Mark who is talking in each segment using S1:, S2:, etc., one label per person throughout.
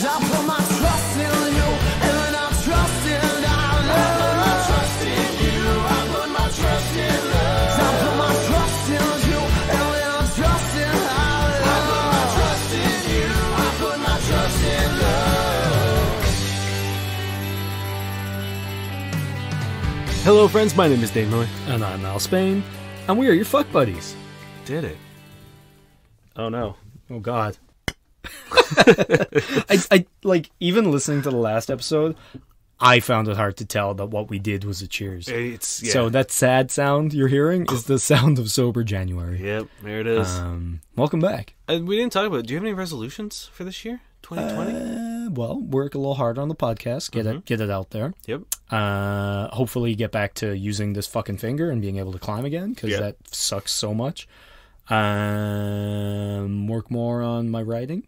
S1: I put my trust in you, and I trust in love. I put my trust in you, I put my trust in love. I put my trust in you, and I trust in love. I put my trust in you, I put my trust in love.
S2: Hello friends, my name is Dave Miller.
S3: And I'm Al Spain, and we are your fuck buddies.
S2: Did it? Oh no.
S3: Oh God. I like, even listening to the last episode, I found it hard to tell that what we did was a cheers.
S2: It's, yeah.
S3: So that sad sound you're hearing is the sound of sober January.
S2: Yep, there it is.
S3: Welcome back.
S2: And we didn't talk about it. Do you have any resolutions for this year? 2020?
S3: Well, work a little harder on the podcast, get it out there.
S2: Yep.
S3: Hopefully get back to using this fucking finger and being able to climb again, because that sucks so much. Work more on my writing.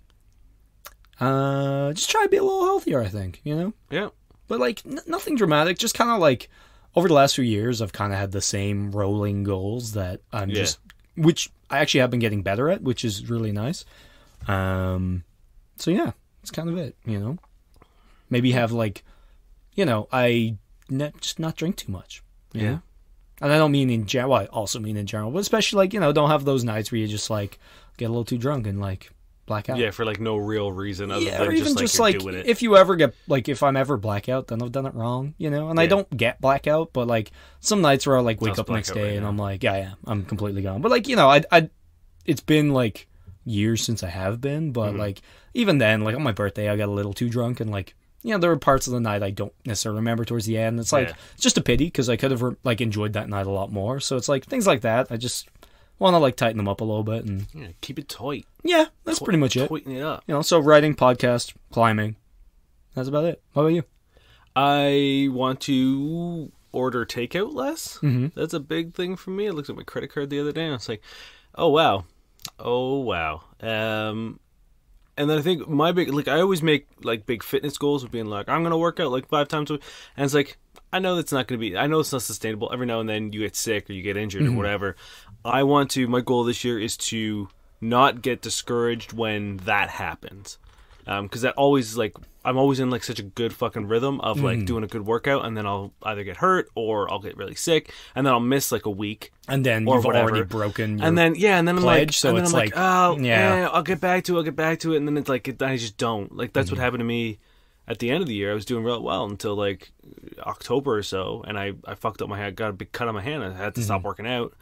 S3: Just try to be a little healthier, I think, you know?
S2: Yeah.
S3: But like, nothing dramatic, just kind of like, over the last few years, I've kind of had the same rolling goals that I'm which I actually have been getting better at, which is really nice. So yeah, that's kind of it, you know? Maybe have like, you know, just not drink too much. You know? And I don't mean in general, well, I also mean in general, but especially like, you know, don't have those nights where you just like get a little too drunk and like black out.
S2: Yeah, for like no real reason other than
S3: or even
S2: just like
S3: like
S2: doing it.
S3: if you ever get, like, if I'm ever blackout, then I've done it wrong, you know? And I don't get blackout, but like some nights where I like wake up next day and I'm like, yeah, I'm completely gone. But like, you know, it's been like years since I have been, but like even then, like on my birthday, I got a little too drunk and like, you know, there were parts of the night I don't necessarily remember towards the end. It's like, it's just a pity because I could have like enjoyed that night a lot more. So it's like things like that. I just want to like tighten them up a little bit and
S2: keep it tight.
S3: Yeah, that's pretty much it.
S2: Tighten it up.
S3: You know, so writing, podcast, climbing. That's about it. How about you?
S2: I want to order takeout less.
S3: Mm-hmm.
S2: That's a big thing for me. I looked at my credit card the other day and I was like, oh wow. And then I think my big, like, I always make like big fitness goals of being like, I'm going to work out like 5 times a week. And it's like, I know that's not going to be, I know it's not sustainable. Every now and then you get sick or you get injured or whatever. My goal this year is to not get discouraged when that happens. Because that always, like, I'm always in like such a good fucking rhythm of like doing a good workout, and then I'll either get hurt or I'll get really sick, and then I'll miss like a week.
S3: And then you've already broken your
S2: and then I'm
S3: pledge,
S2: like,
S3: so it's like,
S2: oh yeah, I'll get back to it, and then it's like I just don't. Like that's what happened to me at the end of the year. I was doing real well until like October or so, and I fucked up my hand, got a big cut on my hand, and I had to stop working out.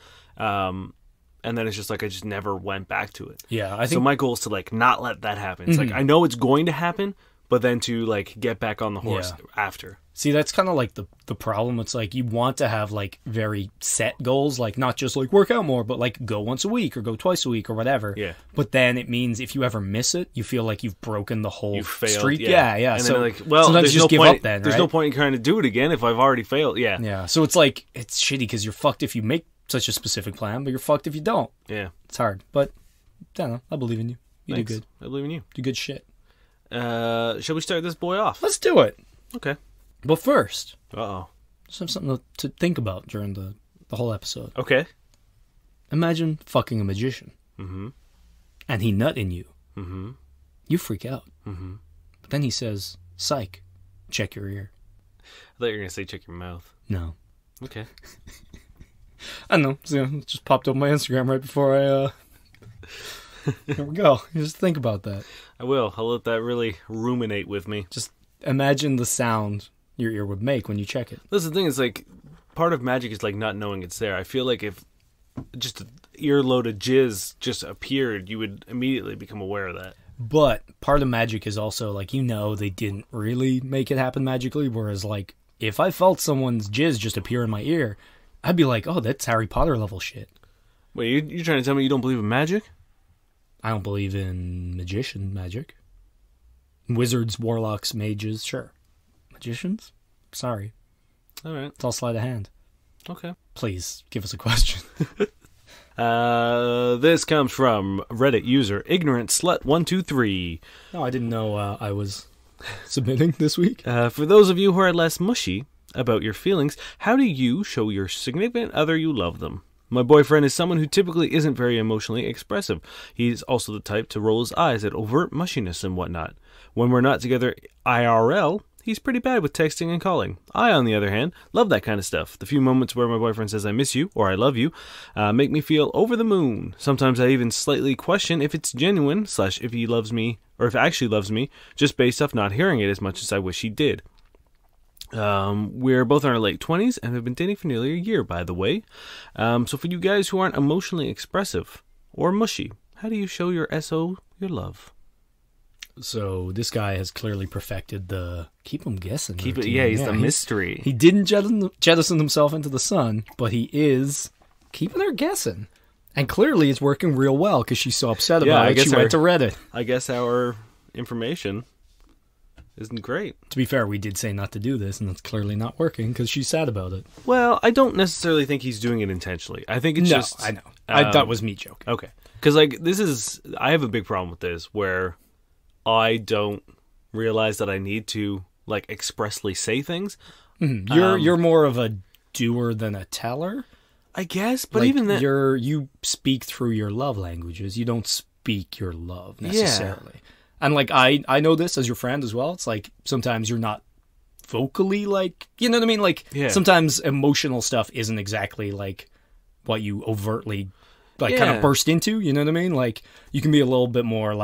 S2: And then it's just like I just never went back to it.
S3: Yeah, I think
S2: so. My goal is to like not let that happen. It's like I know it's going to happen, but then to like get back on the horse after.
S3: See, that's kind of like the problem. It's like you want to have like very set goals, like not just like work out more, but like go once a week or go twice a week or whatever.
S2: Yeah.
S3: But then it means if you ever miss it, you feel like you've broken the whole streak.
S2: Yeah.
S3: And
S2: so
S3: then
S2: like, well,
S3: sometimes you just give up then,
S2: There's no point in trying to do it again if I've already failed. Yeah.
S3: Yeah. So it's like, it's shitty because you're fucked if you make such a specific plan, but you're fucked if you don't.
S2: Yeah.
S3: It's hard. But I don't know. I believe in you. You
S2: Thanks.
S3: do good.
S2: I believe in you.
S3: Do good shit.
S2: Shall we start this boy off?
S3: Let's do it.
S2: Okay.
S3: But first,
S2: Uh-oh.
S3: just have something to think about during the whole episode.
S2: Okay.
S3: Imagine fucking a magician.
S2: Mm-hmm.
S3: And he nut in you.
S2: Mm-hmm.
S3: You freak out.
S2: Mm-hmm.
S3: But then he says, psych, check your ear.
S2: I thought you were going to say check your mouth.
S3: No.
S2: Okay.
S3: I don't know. So, it just popped up on my Instagram right before I... There we go. Just think about that.
S2: I will. I'll let that really ruminate with me.
S3: Just imagine the sound your ear would make when you check it.
S2: That's the thing. Is like part of magic is like not knowing it's there. I feel like if just an earload of jizz just appeared, you would immediately become aware of that.
S3: But part of magic is also like, you know, they didn't really make it happen magically. Whereas like if I felt someone's jizz just appear in my ear, I'd be like, oh, that's Harry Potter level shit.
S2: Wait, you're trying to tell me you don't believe in magic?
S3: I don't believe in magician magic. Wizards, warlocks, mages, sure. Magicians? Sorry.
S2: All right.
S3: It's all sleight of hand.
S2: Okay.
S3: Please, give us a question.
S2: This comes from Reddit user IgnorantSlut123.
S3: No, I didn't know I was submitting this week.
S2: For those of you who are less mushy about your feelings, how do you show your significant other you love them? My boyfriend is someone who typically isn't very emotionally expressive. He's also the type to roll his eyes at overt mushiness and whatnot. When we're not together IRL, he's pretty bad with texting and calling. I, on the other hand, love that kind of stuff. The few moments where my boyfriend says I miss you or I love you make me feel over the moon. Sometimes I even slightly question if it's genuine / if he loves me or if he actually loves me, just based off not hearing it as much as I wish he did. We're both in our late 20s and have been dating for nearly a year, by the way. So for you guys who aren't emotionally expressive or mushy, how do you show your SO your love?
S3: So this guy has clearly perfected the keep him guessing.
S2: He's the mystery.
S3: He didn't jettison himself into the sun, but he is keeping her guessing. And clearly it's working real well because she's so upset about it. She went to Reddit.
S2: I guess our information isn't great.
S3: To be fair, we did say not to do this, and it's clearly not working because she's sad about it.
S2: Well, I don't necessarily think he's doing it intentionally. I think it's just...
S3: I know. That was me joking.
S2: Okay. Because, I have a big problem with this where I don't realize that I need to, expressly say things.
S3: Mm-hmm. You're more of a doer than a teller.
S2: I guess, but even that...
S3: You speak through your love languages. You don't speak your love, necessarily. Yeah. And, I know this as your friend as well. It's sometimes you're not vocally, you know what I mean? Sometimes emotional stuff isn't exactly, what you overtly, kind of burst into, you know what I mean? You can be a little bit more,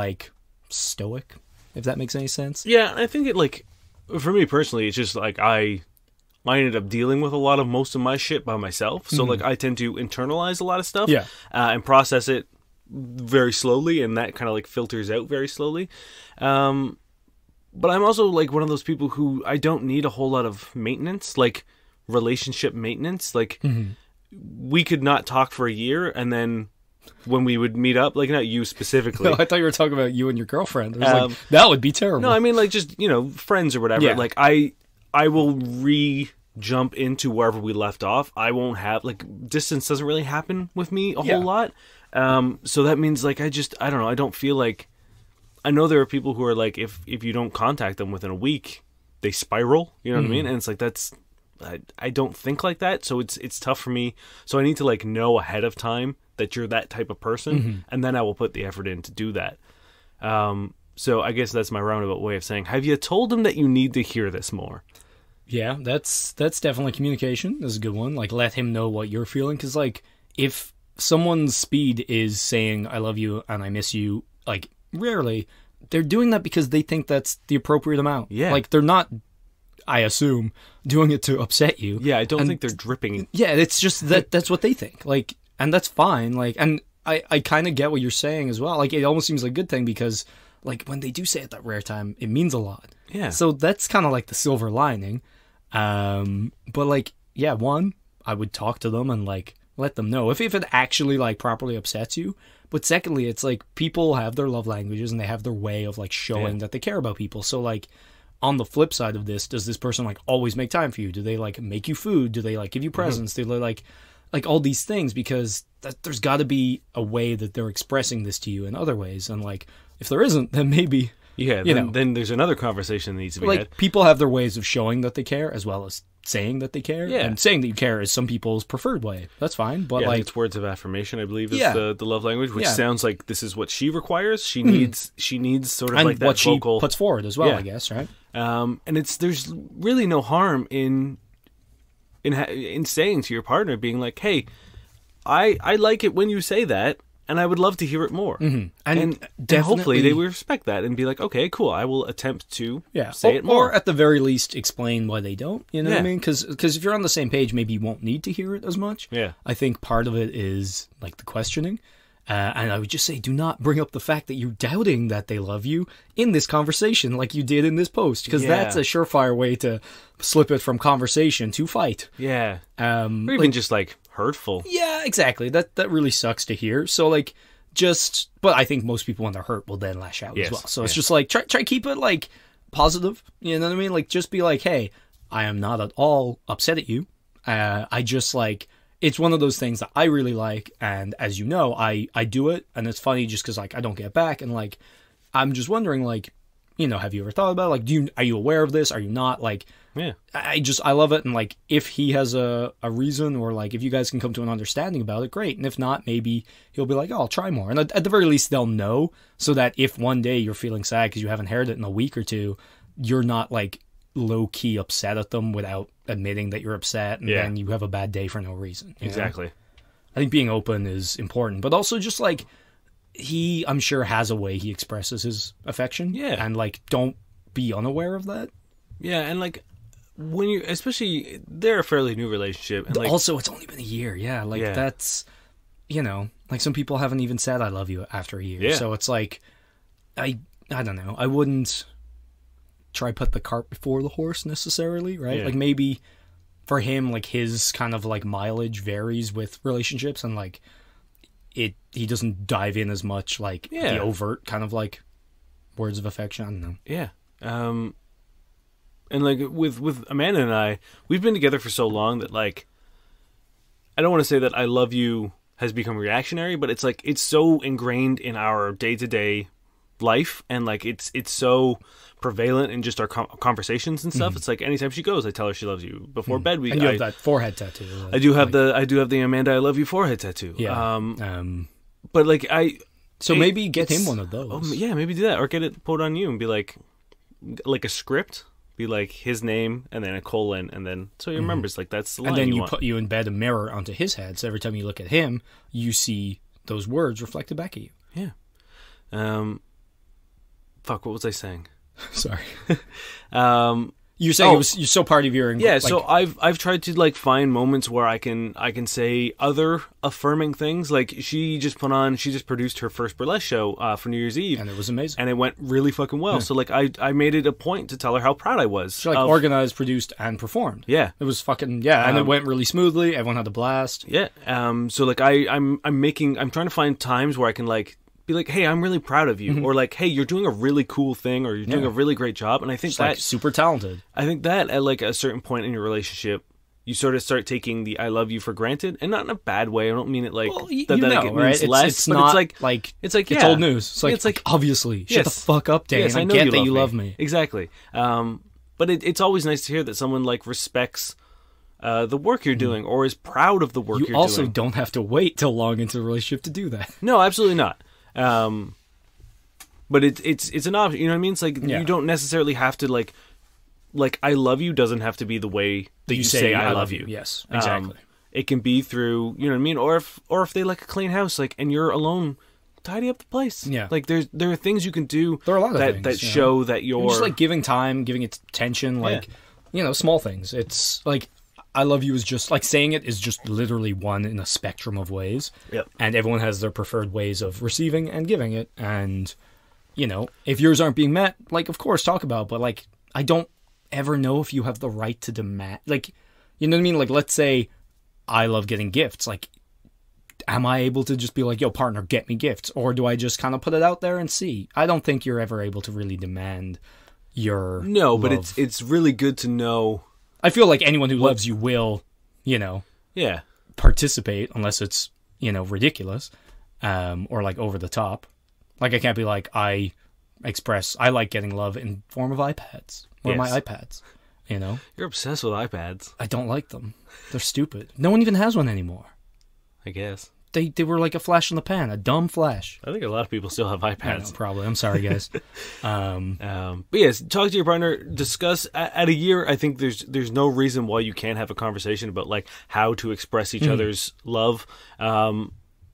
S3: stoic, if that makes any sense.
S2: Yeah, I think it, for me personally, it's just, I ended up dealing with most of my shit by myself. So, I tend to internalize a lot of stuff.
S3: Yeah.
S2: And process it very slowly, and that kind of filters out very slowly. But I'm also one of those people who I don't need a whole lot of maintenance, relationship maintenance. We could not talk for a year, and then when we would meet up, not you specifically.
S3: No, I thought you were talking about you and your girlfriend. I was that would be terrible.
S2: No, I mean just friends or whatever.
S3: Yeah.
S2: I will jump into wherever we left off. I won't have distance doesn't really happen with me a whole lot. So that means I don't know. I don't feel I know there are people who are if you don't contact them within a week, they spiral. You know what I mean? And it's I don't think like that. So it's tough for me. So I need to know ahead of time that you're that type of person, and then I will put the effort in to do that. So I guess that's my roundabout way of saying, have you told them that you need to hear this more?
S3: Yeah, that's definitely communication. That's a good one. Let him know what you're feeling, because if someone's speed is saying I love you and I miss you, rarely they're doing that because they think that's the appropriate amount.
S2: Yeah.
S3: They're not, I assume, doing it to upset you.
S2: Yeah, I don't think they're dripping.
S3: Yeah, it's just that's what they think. And that's fine. And I kind of get what you're saying as well. It almost seems like a good thing because when they do say it that rare time, it means a lot.
S2: Yeah.
S3: So that's kind of the silver lining. But one, I would talk to them and let them know if it actually properly upsets you. But secondly, it's people have their love languages and they have their way of showing that they care about people. So on the flip side of this, does this person always make time for you? Do they make you food? Do they give you presents? Do they all these things? Because there's got to be a way that they're expressing this to you in other ways. And if there isn't, then maybe
S2: then there's another conversation that needs to be had.
S3: People have their ways of showing that they care as well as saying that they care.
S2: Yeah.
S3: And saying that you care is some people's preferred way. That's fine. But
S2: I think it's words of affirmation, I believe, is the love language, which sounds like this is what she requires. She needs sort of
S3: and
S2: that
S3: what
S2: vocal...
S3: she puts forward as well, I guess, right?
S2: And there's really no harm in saying to your partner, being hey, I like it when you say that, and I would love to hear it more.
S3: Mm-hmm.
S2: And hopefully they will respect that and be okay, cool, I will attempt to say it more.
S3: Or at the very least, explain why they don't. You know what I mean? Because if you're on the same page, maybe you won't need to hear it as much.
S2: Yeah.
S3: I think part of it is the questioning. And I would just say, do not bring up the fact that you're doubting that they love you in this conversation like you did in this post, because that's a surefire way to slip it from conversation to fight.
S2: Yeah. Or even just hurtful.
S3: Yeah, exactly. That really sucks to hear. So but I think most people when they're hurt will then lash out as well. So it's just try keep it positive. You know what I mean? Just be hey, I am not at all upset at you. I just it's one of those things that I really like, and as you know, I do it, and it's funny just because I don't get back, and I'm just wondering have you ever thought about it? Like, are you aware of this? Are you not? Like,
S2: Yeah.
S3: I love it. And like, if he has a reason, or like, if you guys can come to an understanding about it, great. And if not, maybe he'll be like, oh, I'll try more. And at the very least, they'll know, so that if one day you're feeling sad because you haven't heard it in a week or two, you're not like low key upset at them without admitting that you're upset, and then you have a bad day for no reason.
S2: Exactly.
S3: I think being open is important, but also just like, I'm sure has a way he expresses his affection. Yeah. And like, don't be unaware of that.
S2: Yeah. And like, when you, especially, they're a fairly new relationship, and like,
S3: also it's only been a year. Yeah. Like that's, like some people haven't even said I love you after a year. Yeah. So it's like, I don't know. I wouldn't try put the cart before the horse necessarily, right? Yeah. Like maybe for him, like his kind of like mileage varies with relationships, and like he doesn't dive in as much like the overt kind of like words of affection. I don't know.
S2: Yeah. And like with Amanda and I, we've been together for so long that like, I don't want to say that I love you has become reactionary, but it's like, it's so ingrained in our day-to-day life, and like it's so prevalent in just our conversations and stuff. It's like anytime she goes, I tell her she loves you. Before bed,
S3: and you have that forehead tattoo.
S2: I do have the Amanda I love you forehead tattoo.
S3: Yeah.
S2: But like
S3: maybe get him one of those.
S2: Yeah, maybe do that, or get it put on you and be like a script. Be like his name and then a colon, and then so he remembers like that's the line.
S3: And then you embed a mirror onto his head, so every time you look at him, you see those words reflected back at you.
S2: Yeah. Fuck. What was I saying?
S3: Sorry. You're saying you're so part of your...
S2: Yeah, so I've tried to like find moments where I can say other affirming things. Like she just produced her first burlesque show for New Year's Eve.
S3: And it was amazing.
S2: And it went really fucking well. Yeah. So like I made it a point to tell her how proud I was.
S3: She organized, produced, and performed.
S2: Yeah.
S3: It was fucking... Yeah, and it went really smoothly. Everyone had a blast.
S2: Yeah. So like I'm trying to find times where I can like be like, hey, I'm really proud of you, or like, hey, you're doing a really cool thing, or you're doing a really great job. And I think
S3: like super talented.
S2: I think that at like a certain point in your relationship, you sort of start taking the I love you for granted, and not in a bad way. I don't mean it like
S3: it means less. It's not it's old news. It's like obviously shut the fuck up, Dan. I get that you love me.
S2: Exactly. But it's always nice to hear that someone like respects the work you're doing, or is proud of the work you're doing.
S3: You also don't have to wait till long into the relationship to do that.
S2: No, absolutely not. But it's an option, you know what I mean? It's like you don't necessarily have to like I love you doesn't have to be the way that you say I love you.
S3: Yes, exactly.
S2: It can be through, you know what I mean? Or if they like a clean house, like, and you're alone, tidy up the place.
S3: Yeah.
S2: Like there are things you can do.
S3: There are a lot of things
S2: that show that you're
S3: just like giving time, giving it attention, like small things. It's like I love you is just like saying it is just literally one in a spectrum of ways.
S2: Yep.
S3: And everyone has their preferred ways of receiving and giving it. And, if yours aren't being met, like, of course, talk about it. But, like, I don't ever know if you have the right to demand. Like, you know what I mean? Like, let's say I love getting gifts. Like, am I able to just be like, yo, partner, get me gifts? Or do I just kind of put it out there and see? I don't think you're ever able to really demand your love.
S2: But it's really good to know.
S3: I feel like anyone who loves you will, participate, unless it's, ridiculous, or like over the top. Like I can't be like, I like getting love in form of iPads, or my iPads,
S2: You're obsessed with iPads.
S3: I don't like them. They're stupid. No one even has one anymore.
S2: I guess.
S3: They were like a flash in the pan, a dumb flash.
S2: I think a lot of people still have iPads.
S3: Probably. I'm sorry, guys.
S2: But yes, talk to your partner. Discuss at a year. I think there's no reason why you can't have a conversation about like how to express each other's love, and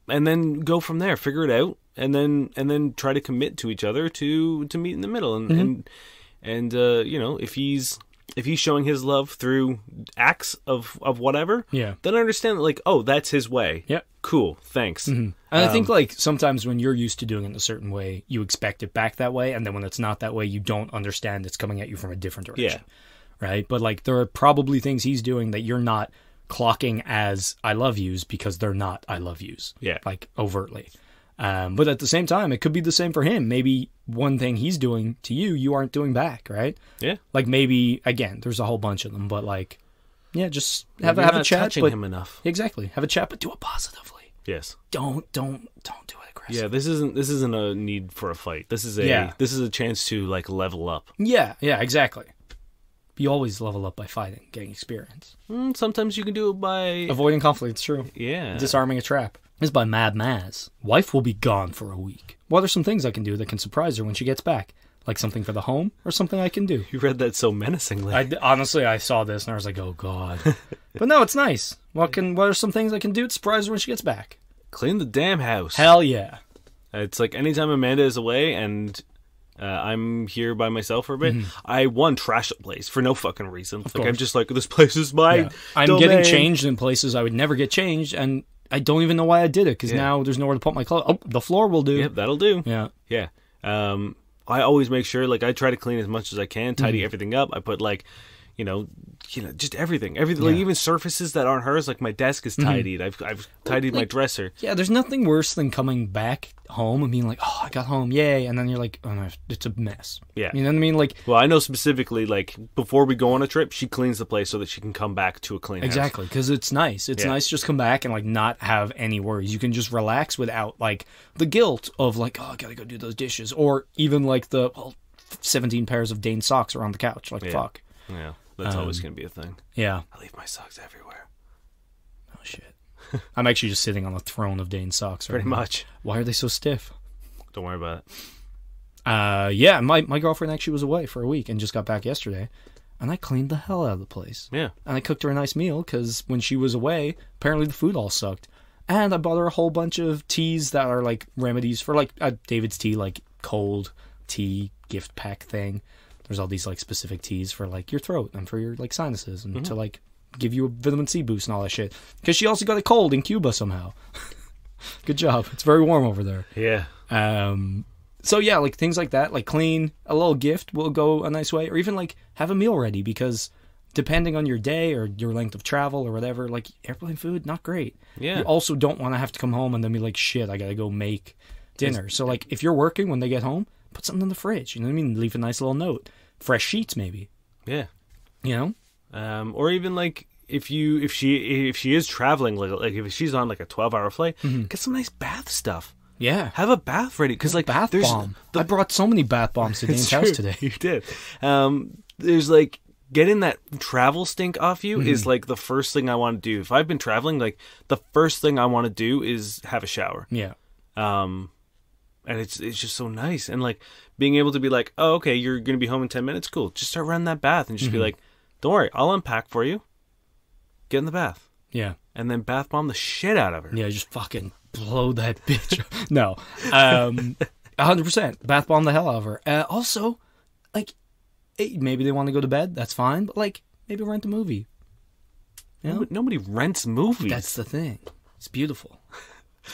S2: then go from there. Figure it out, and then try to commit to each other to meet in the middle. And if he's showing his love through acts of whatever, then I understand that, like, oh, that's his way.
S3: Yeah.
S2: Cool. Thanks.
S3: And I think, like, sometimes when you're used to doing it a certain way, you expect it back that way. And then when it's not that way, you don't understand it's coming at you from a different direction. Yeah. Right? But, like, there are probably things he's doing that you're not clocking as I love yous because they're not I love yous.
S2: Yeah.
S3: Like, overtly. But at the same time, it could be the same for him. Maybe one thing he's doing to you, you aren't doing back, right?
S2: Yeah.
S3: Like maybe, again, there's a whole bunch of them, but like, just have a chat.
S2: Touching him enough.
S3: Exactly. Have a chat, but do it positively.
S2: Yes.
S3: Don't do it aggressively.
S2: Yeah, this isn't a need for a fight. This is a chance to like level up.
S3: Yeah, exactly. You always level up by fighting, getting experience.
S2: Sometimes you can do it by
S3: avoiding conflict. It's true.
S2: Yeah.
S3: Disarming a trap. This is by Mad Maz. Wife will be gone for a week. What are some things I can do that can surprise her when she gets back? Like something for the home or something I can do?
S2: You read that so menacingly.
S3: Honestly, I saw this and I was like, oh, God. But no, it's nice. What are some things I can do to surprise her when she gets back?
S2: Clean the damn house.
S3: Hell yeah.
S2: It's like anytime Amanda is away and I'm here by myself for a bit, I trash the place for no fucking reason.
S3: Of
S2: like
S3: course.
S2: I'm just like, this place is my
S3: I'm
S2: domain.
S3: getting changed in places I would never get changed, and I don't even know why I did it, because now there's nowhere to put my clothes. Oh, the floor will do.
S2: Yep, that'll do.
S3: Yeah.
S2: Yeah. I always make sure, like, I try to clean as much as I can, tidy everything up. I put, like, just everything. Like, even surfaces that aren't hers, like my desk is tidied. I've tidied my dresser.
S3: Yeah, there's nothing worse than coming back home and being like, oh, I got home, yay, and then you're like, oh no, it's a mess.
S2: Yeah.
S3: You know what I mean? Like,
S2: well, I know specifically, like, before we go on a trip, she cleans the place so that she can come back to a clean house.
S3: Exactly, because it's nice. It's nice to just come back and, like, not have any worries. You can just relax without, like, the guilt of, like, oh, I gotta go do those dishes, or even, like, the 17 pairs of Dane socks around the couch. Like, fuck.
S2: Yeah, that's always going to be a thing.
S3: Yeah.
S2: I leave my socks everywhere.
S3: Oh, shit. I'm actually just sitting on a throne of Dane socks right
S2: Pretty
S3: now.
S2: much.
S3: Why are they so stiff?
S2: Don't worry about it.
S3: Yeah, my girlfriend actually was away for a week and just got back yesterday, and I cleaned the hell out of the place.
S2: Yeah.
S3: And I cooked her a nice meal, because when she was away, apparently the food all sucked. And I bought her a whole bunch of teas that are, like, remedies for, like, David's tea, like, cold tea gift pack thing. There's all these, like, specific teas for, like, your throat and for your, like, sinuses and to, like, give you a vitamin C boost and all that shit. Because she also got a cold in Cuba somehow. Good job. It's very warm over there.
S2: Yeah.
S3: So, yeah, like, things like that, like, clean, a little gift will go a nice way. Or even, like, have a meal ready, because depending on your day or your length of travel or whatever, like, airplane food, not great.
S2: Yeah.
S3: You also don't want to have to come home and then be like, shit, I gotta go make dinner. So, like, if you're working when they get home, put something in the fridge. You know what I mean? Leave a nice little note. Fresh sheets, maybe.
S2: Yeah.
S3: You know?
S2: Or even, like, if she is traveling, like if she's on, like, a 12-hour flight, get some nice bath stuff.
S3: Yeah.
S2: Have a bath ready, because, like,
S3: bath bomb. I brought so many bath bombs to Dane's house today.
S2: You did. There's, like, getting that travel stink off you is, like, the first thing I want to do. If I've been traveling, like, the first thing I want to do is have a shower.
S3: Yeah.
S2: And it's just so nice. And, like, being able to be like, oh, okay, you're going to be home in 10 minutes? Cool. Just start running that bath and just be like, don't worry, I'll unpack for you. Get in the bath.
S3: Yeah.
S2: And then bath bomb the shit out of her.
S3: Yeah, just fucking blow that bitch. No. 100%. Bath bomb the hell out of her. Also, like, maybe they want to go to bed. That's fine. But, like, maybe rent a movie. You know?
S2: Nobody rents movies.
S3: That's the thing. It's beautiful.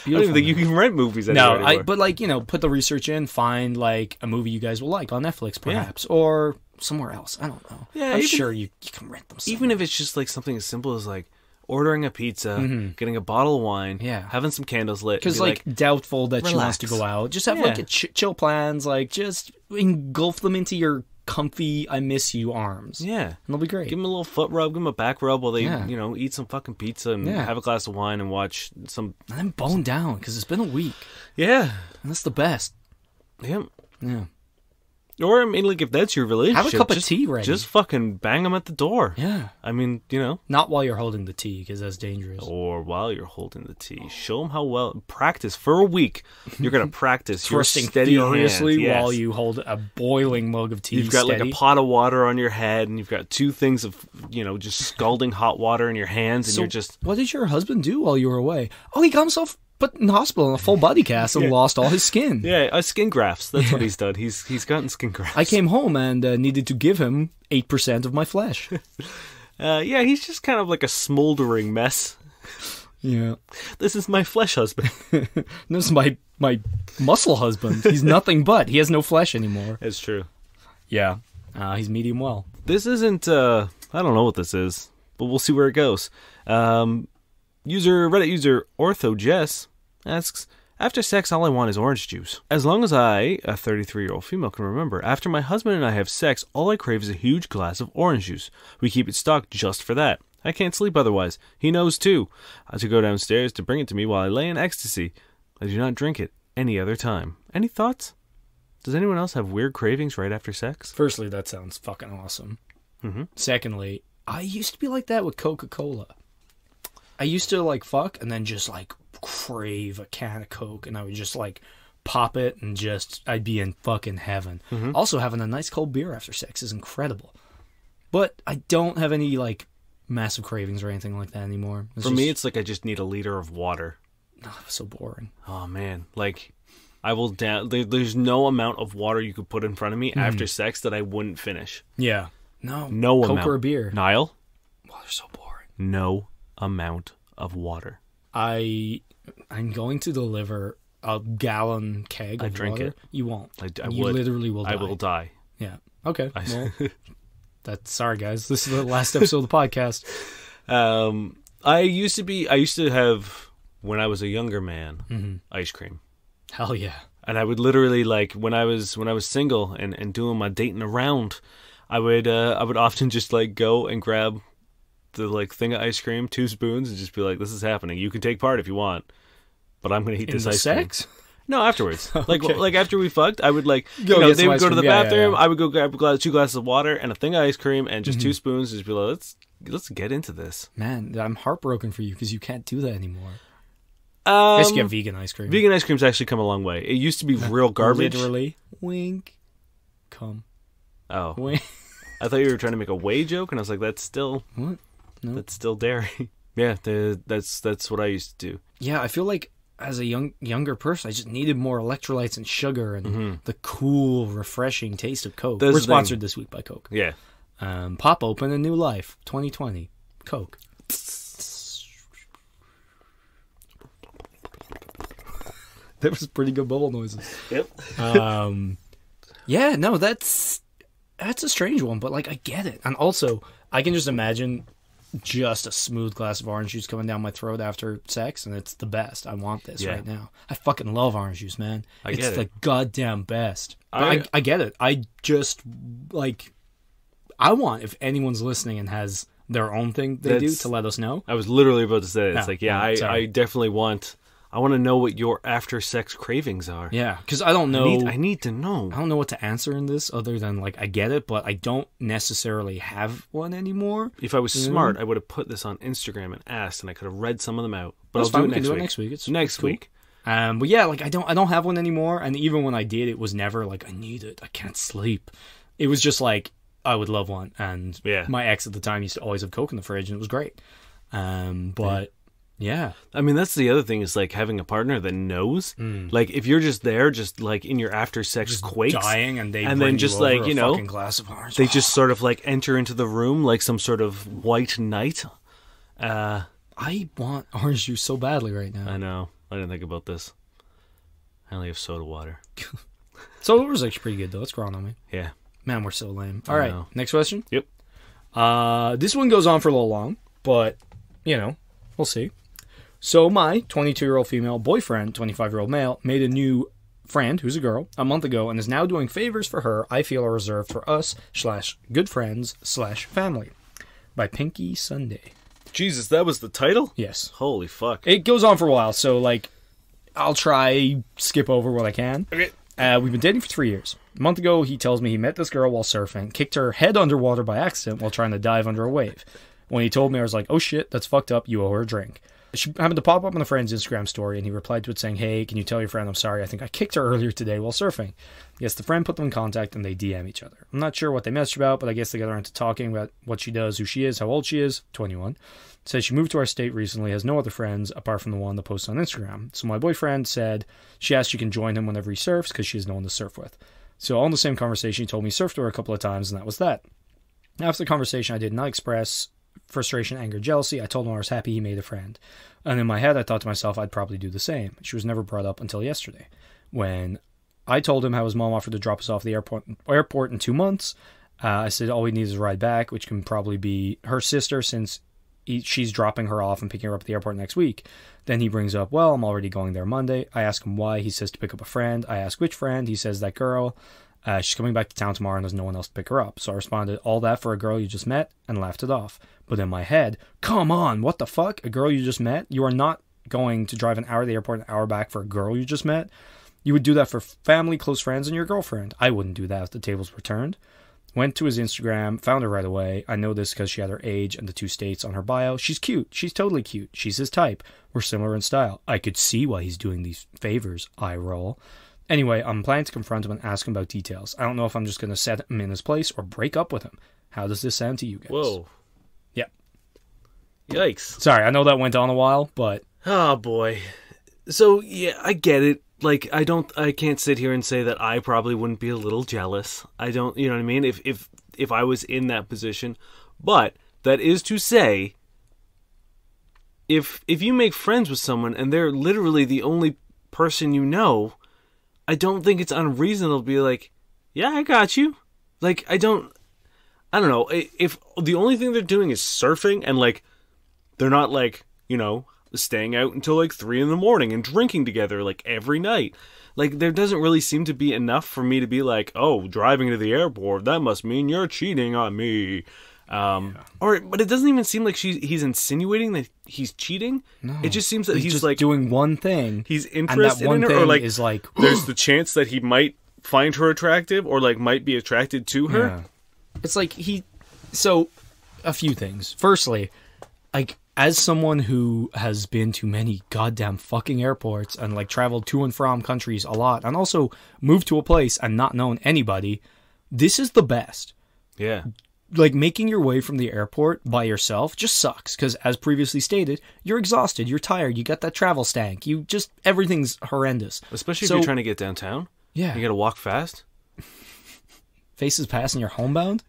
S2: I don't even think you can rent movies anymore.
S3: No, but, like, you know, put the research in, find, like, a movie you guys will like on Netflix, perhaps, or somewhere else. I don't know.
S2: Yeah,
S3: I'm sure you can rent them somewhere.
S2: Even if it's just, like, something as simple as, like, ordering a pizza, getting a bottle of wine, having some candles lit.
S3: Because, like, doubtful that she wants to go out. Just have, like, chill plans, like, just engulf them into your comfy I miss you arms.
S2: Yeah.
S3: And they'll be great.
S2: Give them a little foot rub, give them a back rub while they, eat some fucking pizza and have a glass of wine and watch some...
S3: And then bone down, because it's been a week.
S2: Yeah.
S3: And that's the best.
S2: Yeah.
S3: Yeah.
S2: Or, I mean, like, if that's your relationship...
S3: Have a cup of tea ready.
S2: Just fucking bang them at the door.
S3: Yeah.
S2: I mean, you know...
S3: Not while you're holding the tea, because that's dangerous.
S2: Or while you're holding the tea. Show them how well... Practice. For a week, you're going to practice your steady
S3: furiously
S2: hand.
S3: while you hold a boiling mug of tea.
S2: You've got, like, a pot of water on your head, and you've got 2 things of, just scalding hot water in your hands, and you're just...
S3: What did your husband do while you were away? Oh, he got himself put in the hospital in a full body cast and lost all his skin.
S2: Yeah, skin grafts. That's what he's done. He's gotten skin grafts.
S3: I came home and needed to give him 8% of my flesh.
S2: He's just kind of like a smoldering mess.
S3: Yeah.
S2: This is my flesh husband.
S3: This is my muscle husband. He's nothing but. He has no flesh anymore.
S2: It's true.
S3: Yeah. He's medium well.
S2: This isn't, I don't know what this is, but we'll see where it goes. Reddit user OrthoJess asks, after sex, all I want is orange juice. As long as I, a 33-year-old female, can remember, after my husband and I have sex, all I crave is a huge glass of orange juice. We keep it stocked just for that. I can't sleep otherwise. He knows too. I should go downstairs to bring it to me while I lay in ecstasy. I do not drink it any other time. Any thoughts? Does anyone else have weird cravings right after sex?
S3: Firstly, that sounds fucking awesome. Mm-hmm. Secondly, I used to be like that with Coca-Cola. I used to like fuck and then just like crave a can of Coke, and I would just like pop it and just I'd be in fucking heaven. Mm-hmm. Also, having a nice cold beer after sex is incredible. But I don't have any like massive cravings or anything like that anymore.
S2: For me, it's like I just need a liter of water.
S3: Oh, so boring.
S2: Oh man, like I will down. There's no amount of water you could put in front of me after sex that I wouldn't finish.
S3: Yeah, no
S2: Coke
S3: amount. Or a beer.
S2: Niall,
S3: well, they're so boring.
S2: No amount of water.
S3: I'm going to deliver a gallon keg of
S2: drink
S3: water.
S2: It.
S3: You won't.
S2: You
S3: would. Literally will die.
S2: I will die.
S3: Yeah. Okay. Well, sorry guys. This is the last episode of the podcast.
S2: I used to have, when I was a younger man, ice cream.
S3: Hell yeah.
S2: And I would literally, like, when I was single and doing my dating around, I would often just like go and grab the like thing of ice cream, 2 spoons, and just be like, this is happening. You can take part if you want, but I'm going to eat this ice
S3: sex?
S2: cream. No, afterwards.
S3: Okay.
S2: Like after we fucked, I would like, they would go to the bathroom. Yeah. I would go grab 2 glasses of water and a thing of ice cream and just 2 spoons, and just be like, let's get into this.
S3: Man, I'm heartbroken for you because you can't do that anymore. I guess you get vegan ice cream.
S2: Vegan ice cream's actually come a long way. It used to be real garbage.
S3: Literally. Wink. Come.
S2: Oh.
S3: Wink.
S2: I thought you were trying to make a whey joke, and I was like, that's still...
S3: What? No.
S2: That's still dairy. Yeah, that's what I used to do.
S3: Yeah, I feel like as a younger person, I just needed more electrolytes and sugar and the cool, refreshing taste of Coke. We're sponsored this week by Coke.
S2: Yeah.
S3: Pop open a new life. 2020. Coke. That was pretty good bubble noises.
S2: Yep.
S3: Yeah, no, that's a strange one, but like I get it. And also, I can just imagine just a smooth glass of orange juice coming down my throat after sex, and it's the best. I want this right now. I fucking love orange juice, man. It's the goddamn best. I get it. I just like I want, if anyone's listening and has their own thing they do, to let us know.
S2: I was literally about to say it. It's I definitely want... I want to know what your after-sex cravings are.
S3: Yeah, because I don't know...
S2: I need to know.
S3: I don't know what to answer in this other than, like, I get it, but I don't necessarily have one anymore.
S2: If I was smart, I would have put this on Instagram and asked, and I could have read some of them out. But
S3: I'll do it next week. It's
S2: next
S3: cool.
S2: week.
S3: But yeah, like, I don't have one anymore, and even when I did, it was never, like, I need it, I can't sleep. It was just, like, I would love one, and my ex at the time used to always have Coke in the fridge, and it was great. But... Yeah.
S2: I mean, that's the other thing, is like having a partner that knows. Like, if you're just there, just like in your after sex quakes,
S3: dying, and
S2: then just like, you know,
S3: glass of orange.
S2: They just sort of like enter into the room like some sort of white knight.
S3: I want orange juice so badly right now.
S2: I know. I didn't think about this. I only have soda water.
S3: Soda water's actually pretty good though. It's growing on me.
S2: Yeah.
S3: Man, we're so lame. All right. Next question.
S2: Yep.
S3: This one goes on for a little long, but you know, we'll see. So my 22-year-old female boyfriend, 25-year-old male, made a new friend, who's a girl, a month ago, and is now doing favors for her I feel are reserved for us / good friends / family. By Pinky Sunday.
S2: Jesus, that was the title?
S3: Yes.
S2: Holy fuck.
S3: It goes on for a while, so like, I'll try skip over what I can.
S2: Okay.
S3: We've been dating for 3 years. A month ago, he tells me he met this girl while surfing, kicked her head underwater by accident while trying to dive under a wave. When he told me, I was like, oh shit, that's fucked up, you owe her a drink. She happened to pop up on a friend's Instagram story, and he replied to it saying, hey, can you tell your friend I'm sorry, I think I kicked her earlier today while surfing. Yes, the friend put them in contact, and they DM each other. I'm not sure what they messaged about, but I guess they got around to talking about what she does, who she is, how old she is, 21. Says she moved to our state recently, has no other friends, apart from the one that posts on Instagram. So my boyfriend said she asked she can join him whenever he surfs, because she has no one to surf with. So on the same conversation, he told me he surfed her a couple of times, and that was that. After the conversation, I did not express frustration, anger, jealousy. I told him I was happy he made a friend. And in my head, I thought to myself I'd probably do the same. She was never brought up until yesterday, when I told him how his mom offered to drop us off at the airport in 2 months. I said all we need is a ride back, which can probably be her sister, since she's dropping her off and picking her up at the airport next week. Then he brings up, well, I'm already going there Monday. I ask him why. He says to pick up a friend. I ask which friend. He says that girl. She's coming back to town tomorrow and there's no one else to pick her up. So I responded, all that for a girl you just met, and laughed it off. But in my head, come on, what the fuck? A girl you just met? You are not going to drive an hour to the airport, an hour back for a girl you just met? You would do that for family, close friends, and your girlfriend. I wouldn't do that if the tables were turned. Went to his Instagram, found her right away. I know this because she had her age and the 2 states on her bio. She's cute. She's totally cute. She's his type. We're similar in style. I could see why he's doing these favors. I roll. Anyway, I'm planning to confront him and ask him about details. I don't know if I'm just going to set him in his place or break up with him. How does this sound to you guys?
S2: Whoa.
S3: Yeah.
S2: Yikes.
S3: Sorry, I know that went on a while, but...
S2: Oh, boy. So, yeah, I get it. Like, I can't sit here and say that I probably wouldn't be a little jealous. I don't, you know what I mean? If I was in that position. But, that is to say, if you make friends with someone and they're literally the only person you know, I don't think it's unreasonable to be like, yeah, I got you. Like, I don't know. If the only thing they're doing is surfing and, like, they're not, like, you know, staying out until, like, 3 a.m. and drinking together, like, every night. Like, there doesn't really seem to be enough for me to be like, oh, driving to the airport, that must mean you're cheating on me. But it doesn't even seem like he's insinuating that he's cheating. No, it just seems that he's just like
S3: doing one thing.
S2: He's interested in her, or like
S3: is like
S2: there's the chance that he might find her attractive, or like might be attracted to her.
S3: Yeah. It's like so a few things. Firstly, like as someone who has been to many goddamn fucking airports and like traveled to and from countries a lot, and also moved to a place and not known anybody, this is the best.
S2: Yeah.
S3: Like, making your way from the airport by yourself just sucks, because, as previously stated, you're exhausted, you're tired, you got that travel stank, everything's horrendous.
S2: Especially if you're trying to get downtown.
S3: Yeah.
S2: You gotta walk fast.
S3: Faces pass and you're homebound?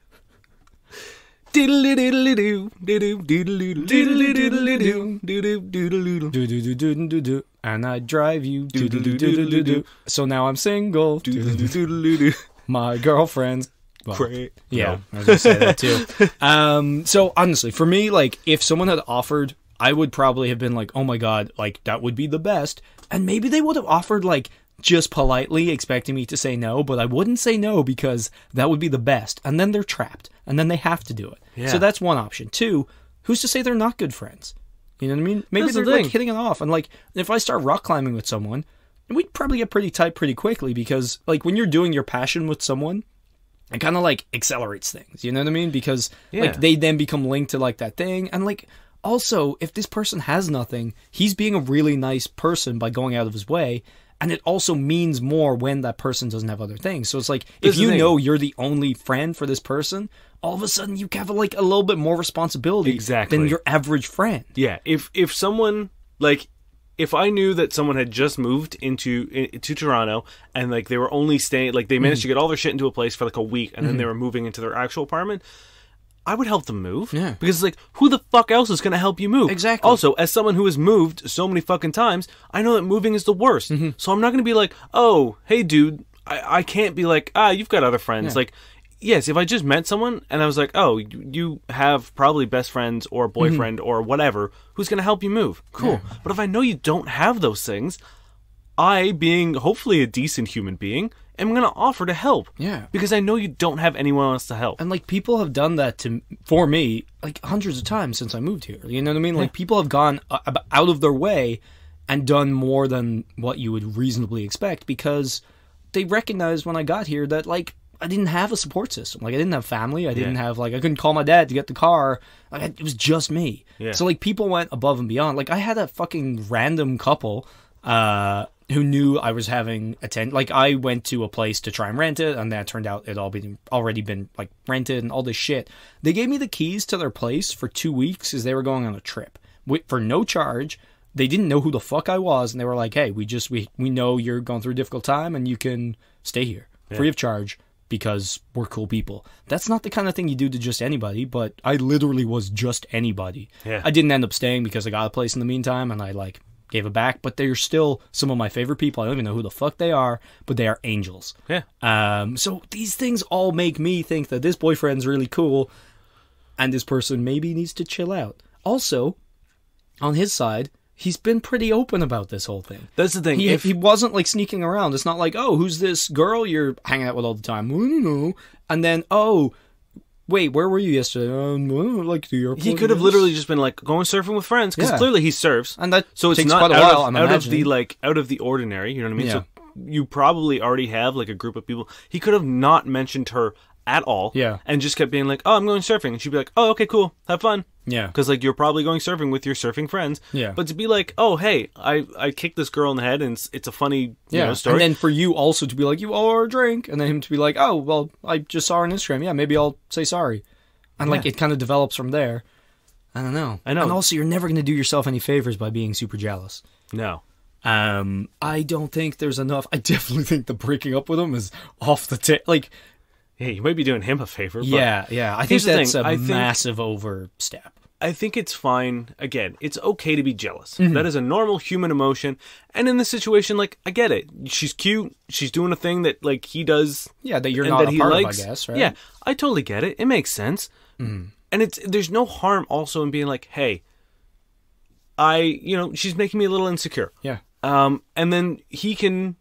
S3: And I drive you. So now I'm single. My girlfriend's... Well, yeah, I was going to say that too. So honestly, for me, like, if someone had offered, I would probably have been like, oh my god, like, that would be the best. And maybe they would have offered, like, just politely expecting me to say no, but I wouldn't say no because that would be the best. And then they're trapped. And then they have to do it. Yeah. So that's one option. 2, who's to say they're not good friends? You know what I mean? Maybe they're like hitting it off. And like, if I start rock climbing with someone, we'd probably get pretty tight pretty quickly, because like when you're doing your passion with someone, it kind of like accelerates things, you know what I mean? Because like they then become linked to like that thing. And like, also, if this person has nothing, he's being a really nice person by going out of his way. And it also means more when that person doesn't have other things. So it's like, if you know you're the only friend for this person, all of a sudden you have like a little bit more responsibility than your average friend.
S2: Yeah. If someone like, if I knew that someone had just moved to Toronto and like they were only staying, like they managed to get all their shit into a place for like a week and then they were moving into their actual apartment, I would help them move. Yeah. Because it's like, who the fuck else is going to help you move?
S3: Exactly.
S2: Also, as someone who has moved so many fucking times, I know that moving is the worst. So I'm not going to be like, oh, hey dude, I can't be like, you've got other friends. Like, yes, if I just met someone and I was like, oh, you have probably best friends or boyfriend or whatever who's going to help you move. Cool. Yeah. But if I know you don't have those things, I, being hopefully a decent human being, am going to offer to help. Yeah. Because I know you don't have anyone else to help.
S3: And, like, people have done that for me, like, hundreds of times since I moved here. You know what I mean? Like, people have gone out of their way and done more than what you would reasonably expect, because they recognized when I got here that, like, I didn't have a support system. Like, I didn't have family. I didn't have, like, I couldn't call my dad to get the car. Like, it was just me. Yeah. So, like, people went above and beyond. Like, I had a fucking random couple who knew I was having like, I went to a place to try and rent it, and that turned out it already been, like, rented and all this shit. They gave me the keys to their place for 2 weeks as they were going on a trip for no charge. They didn't know who the fuck I was, and they were like, hey, we know you're going through a difficult time, and you can stay here free of charge, because we're cool people. That's not the kind of thing you do to just anybody, but I literally was just anybody. Yeah. I didn't end up staying because I got a place in the meantime, and I, like, gave it back, but they're still some of my favorite people. I don't even know who the fuck they are, but they are angels. Yeah. So these things all make me think that this boyfriend's really cool, and this person maybe needs to chill out. Also, on his side, he's been pretty open about this whole thing.
S2: That's the thing.
S3: If he wasn't like sneaking around, it's not like, oh, who's this girl you're hanging out with all the time? Well, you know. And then, oh, wait, where were you yesterday? Like the airport.
S2: He could have literally just been like going surfing with friends because clearly he surfs,
S3: and that
S2: so it's
S3: takes
S2: not
S3: quite a while.
S2: out of the ordinary. You know what I mean?
S3: Yeah.
S2: So you probably already have like a group of people. He could have not mentioned her at all, and just kept being like, "Oh, I'm going surfing," and she'd be like, "Oh, okay, cool, have fun."
S3: Yeah,
S2: because like you're probably going surfing with your surfing friends.
S3: Yeah,
S2: but to be like, "Oh, hey, I kicked this girl in the head," and it's a funny story.
S3: And then for you also to be like, "You owe her a drink," and then him to be like, "Oh, well, I just saw her on Instagram. Yeah, maybe I'll say sorry," and like it kind of develops from there. I don't know.
S2: I know.
S3: And also, you're never going to do yourself any favors by being super jealous.
S2: No.
S3: I don't think there's enough. I definitely think the breaking up with him is off the tip. Like,
S2: hey, you might be doing him a favor. But
S3: yeah. I think that's a massive overstep.
S2: I think it's fine. Again, it's okay to be jealous. That is a normal human emotion. And in this situation, like, I get it. She's cute. She's doing a thing that, like, he does.
S3: Yeah, that you're not a part of, I guess, right?
S2: Yeah, I totally get it. It makes sense. And there's no harm also in being like, hey, she's making me a little insecure.
S3: Yeah.
S2: And then he can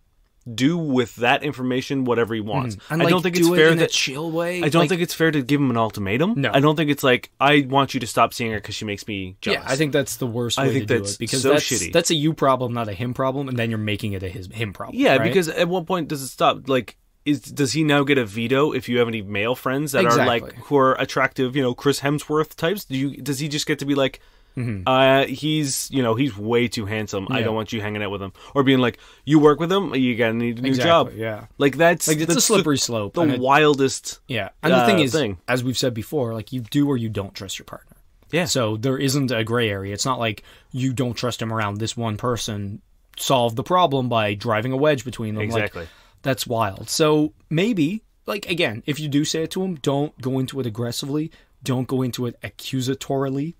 S2: do with that information whatever he wants.
S3: And
S2: I don't think it's fair
S3: in a chill way.
S2: I don't think it's fair to give him an ultimatum.
S3: No.
S2: I don't think it's like, I want you to stop seeing her because she makes me jealous.
S3: Yeah, I think that's the worst way to do it. Because
S2: so
S3: that's
S2: shitty.
S3: That's a you problem, not a him problem, and then you're making it a him problem.
S2: Yeah,
S3: right?
S2: because at what point does it stop? Like, does he now get a veto if you have any male friends that are like, who are attractive, Chris Hemsworth types? Does he just get to be like, he's way too handsome. I don't want you hanging out with him. Or being like, you work with him, you gotta need a new job.
S3: Yeah,
S2: like it's
S3: a slippery slope.
S2: The wildest.
S3: Yeah, and the thing is, as we've said before, like you do or you don't trust your partner.
S2: Yeah.
S3: So there isn't a gray area. It's not like you don't trust him around this one person. Solve the problem by driving a wedge between them.
S2: Exactly.
S3: Like, that's wild. So maybe, like again, if you do say it to him, don't go into it aggressively. Don't go into it accusatorily.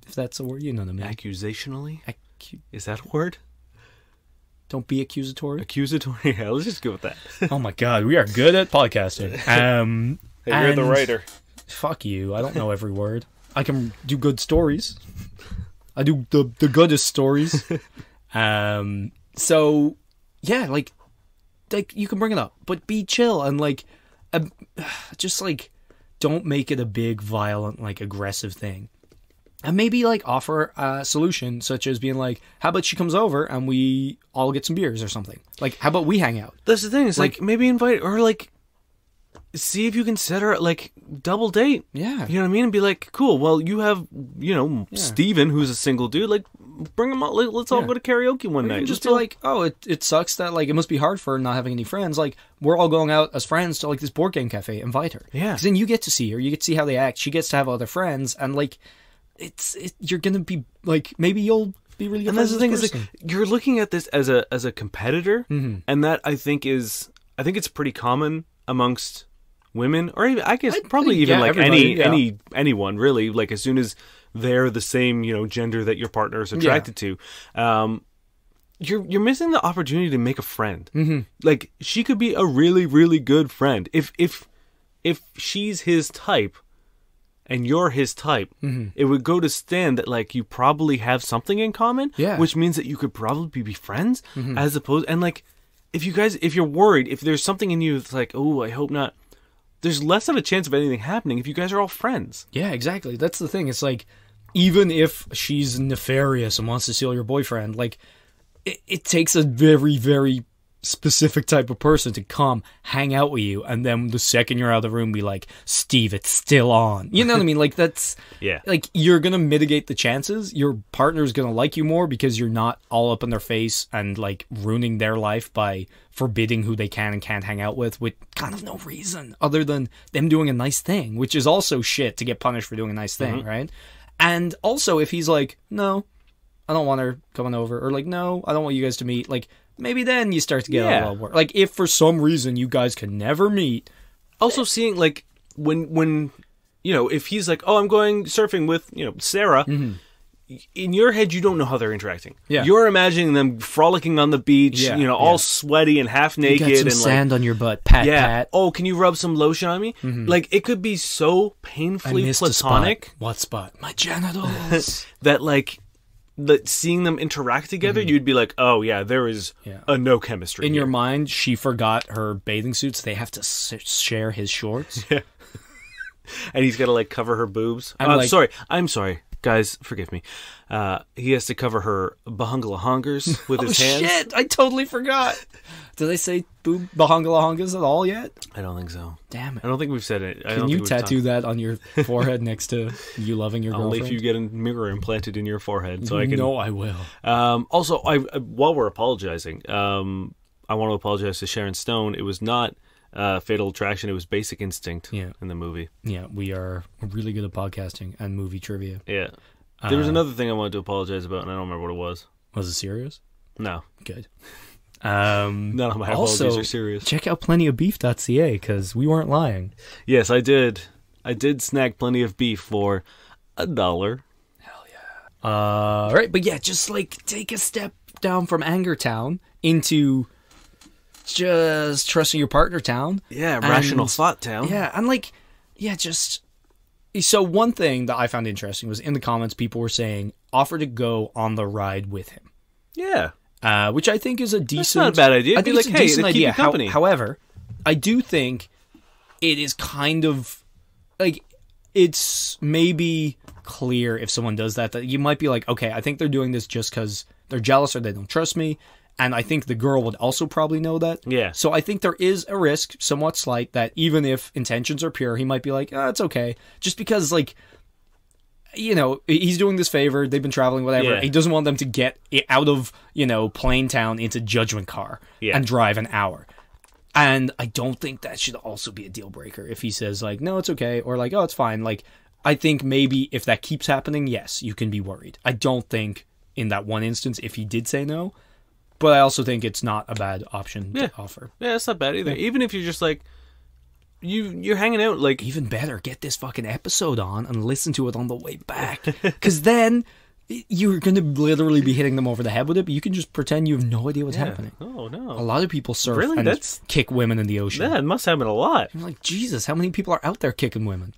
S3: If that's a word, you know what I mean.
S2: Accusationally? Is that a word?
S3: Don't be accusatory.
S2: Accusatory? Yeah, let's just go with that.
S3: Oh my god, we are good at podcasting.
S2: Hey, you're the writer.
S3: Fuck you. I don't know every word. I can do good stories. I do the goodest stories. So, yeah, like you can bring it up, but be chill and like, just like, don't make it a big, violent, like aggressive thing. And maybe, like, offer a solution, such as being like, how about she comes over and we all get some beers or something? Like, how about we hang out?
S2: That's the thing. It's like maybe invite, or, like, see if you can set her, like, double date.
S3: Yeah.
S2: You know what I mean? And be like, cool, well, you have, Steven, who's a single dude. Like, bring him out. Let's all go to karaoke one night.
S3: Just be like, oh, it sucks that, like, it must be hard for her not having any friends. Like, we're all going out as friends to, like, this board game cafe. Invite her.
S2: Yeah.
S3: Because then you get to see her. You get to see how they act. She gets to have other friends. And, like... you're gonna be like, maybe you'll be really good.
S2: And that's the thing, is like, you're looking at this as a competitor, and that I think it's pretty common amongst women, or even, I guess probably even like anyone really. Like as soon as they're the same gender that your partner is attracted to, you're missing the opportunity to make a friend. Like she could be a really, really good friend if she's his type. And you're his type, it would go to stand that like you probably have something in common, which means that you could probably be friends, as opposed, and like if you're worried, if there's something in you that's like, oh, I hope not, there's less of a chance of anything happening if you guys are all friends. Yeah,
S3: exactly. That's the thing. It's like, even if she's nefarious and wants to steal your boyfriend, like it takes a very, very specific type of person to come hang out with you, and then the second you're out of the room be like, Steve, it's still on. You know what I mean? Like that's like you're gonna mitigate the chances. Your partner's gonna like you more because you're not all up in their face and like ruining their life by forbidding who they can and can't hang out with kind of no reason other than them doing a nice thing, which is also shit to get punished for doing a nice thing, right? And also if he's like, no, I don't want her coming over, or like, no, I don't want you guys to meet, like maybe then you start to get a little work. Like, if for some reason you guys can never meet.
S2: Also seeing, like, when if he's like, oh, I'm going surfing with, Sarah, in your head, you don't know how they're interacting. Yeah. You're imagining them frolicking on the beach, all sweaty and half naked.
S3: You got some
S2: and
S3: sand on your butt, pat.
S2: Oh, can you rub some lotion on me? Like, it could be so painfully platonic.
S3: What spot? My genitals.
S2: That, like, seeing them interact together, you'd be like, oh yeah, there is a no chemistry
S3: in
S2: here.
S3: your mind. She forgot her bathing suits. They have to share his shorts.
S2: Yeah. And he's got to like cover her boobs. I'm sorry, guys, forgive me. He has to cover her bahungalahongers with his hands.
S3: Shit, I totally forgot. Did they say boob bahungalahongas at all yet?
S2: I don't think so.
S3: Damn it.
S2: I don't think we've said it.
S3: Can you tattoo that on your forehead next to you loving your girlfriend?
S2: Only if you get a mirror implanted in your forehead, so I can.
S3: No, I will.
S2: Also, while we're apologizing, I want to apologize to Sharon Stone. It was not Fatal Attraction. It was Basic Instinct in the movie.
S3: Yeah, we are really good at podcasting and movie trivia.
S2: Yeah. There was another thing I wanted to apologize about, and I don't remember what it was.
S3: Was it serious?
S2: No.
S3: Good.
S2: None of my apologies are serious.
S3: Check out plentyofbeef.ca because we weren't lying.
S2: Yes, I did. I did snag plenty of beef for $1.
S3: Hell yeah. All right, but yeah, just like take a step down from Anger Town into just trusting your partner town.
S2: Yeah, rational thought town.
S3: Yeah, and like, yeah, just... So one thing that I found interesting was in the comments, people were saying, offer to go on the ride with him.
S2: Yeah.
S3: Which I think is a decent...
S2: That's not a bad idea.
S3: I think
S2: it's
S3: it's a decent idea.
S2: Keep you company.
S3: However, I do think it is kind of... Like, it's maybe clear if someone does that you might be like, okay, I think they're doing this just because they're jealous or they don't trust me. And I think the girl would also probably know that.
S2: Yeah.
S3: So I think there is a risk, somewhat slight, that even if intentions are pure, he might be like, it's okay. Just because, like, you know, he's doing this favor, they've been traveling, whatever.
S2: Yeah.
S3: He doesn't want them to get out of, you know, Plain Town into Judgment Car and drive an hour. And I don't think that should also be a deal breaker if he says, like, no, it's okay, or like, oh, it's fine. Like, I think maybe if that keeps happening, yes, you can be worried. I don't think in that one instance, if he did say no, but I also think it's not a bad option to offer.
S2: Yeah, it's not bad either. Even if you're just like, you're hanging out, like...
S3: Even better, get this fucking episode on and listen to it on the way back. Because then you're going to literally be hitting them over the head with it, but you can just pretend you have no idea what's happening.
S2: Oh, no.
S3: A lot of people surf and kick women in the ocean.
S2: Yeah, it must happen a lot.
S3: I'm like, Jesus, how many people are out there kicking women?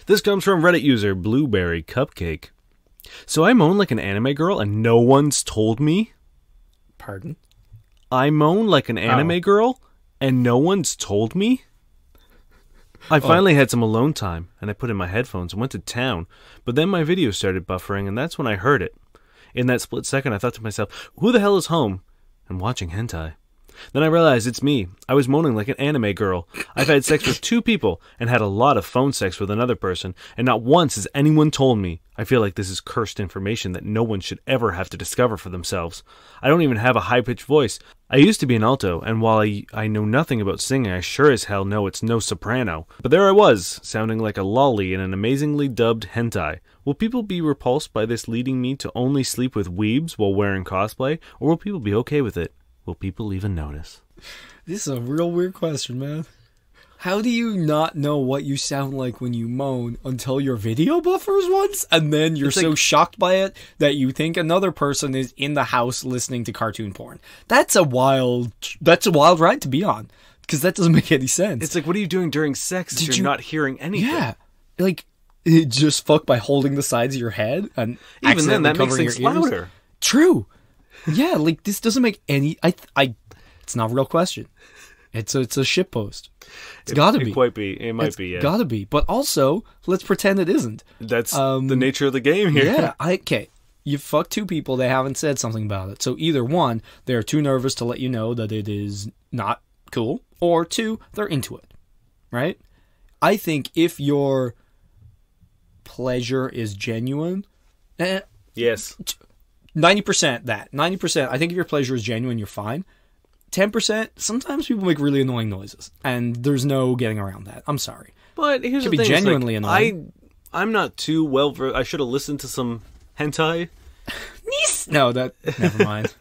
S2: This comes from Reddit user Blueberry Cupcake. So I moan like an anime girl and no one's told me?
S3: Pardon?
S2: I moan like an anime girl and no one's told me? I finally had some alone time, and I put in my headphones and went to town, but then my video started buffering, and that's when I heard it. In that split second, I thought to myself, who the hell is home and watching hentai? Then I realized it's me. I was moaning like an anime girl. I've had sex with 2 people and had a lot of phone sex with another person, and not once has anyone told me. I feel like this is cursed information that no one should ever have to discover for themselves. I don't even have a high-pitched voice. I used to be an alto, and while I know nothing about singing, I sure as hell know it's no soprano. But there I was, sounding like a lolly in an amazingly dubbed hentai. Will people be repulsed by this leading me to only sleep with weebs while wearing cosplay, or will people be okay with it? Will people even notice?
S3: This is a real weird question, man. How do you not know what you sound like when you moan until your video buffers once, and then you're so shocked by it that you think another person is in the house listening to cartoon porn? That's a wild ride to be on, because that doesn't make any sense.
S2: It's like, what are you doing during sex if you're not hearing anything?
S3: Yeah, like, just fuck by holding the sides of your head and
S2: even then that makes
S3: things
S2: louder.
S3: True. Yeah, like, this doesn't make any... It's not a real question. It's a shitpost. It's gotta be.
S2: It might be, yeah.
S3: Gotta be. But also, let's pretend it isn't.
S2: That's the nature of the game here.
S3: Yeah, okay. You fuck 2 people, they haven't said something about it. So either 1, they're too nervous to let you know that it is not cool, or 2, they're into it. Right? I think if your pleasure is genuine...
S2: Yes.
S3: 90% that. 90%, I think if your pleasure is genuine, you're fine. 10%, sometimes people make really annoying noises, and there's no getting around that. I'm sorry.
S2: But here's the thing. It could be genuinely annoying. I'm not too well versed. I should have listened to some hentai.
S3: No, never mind.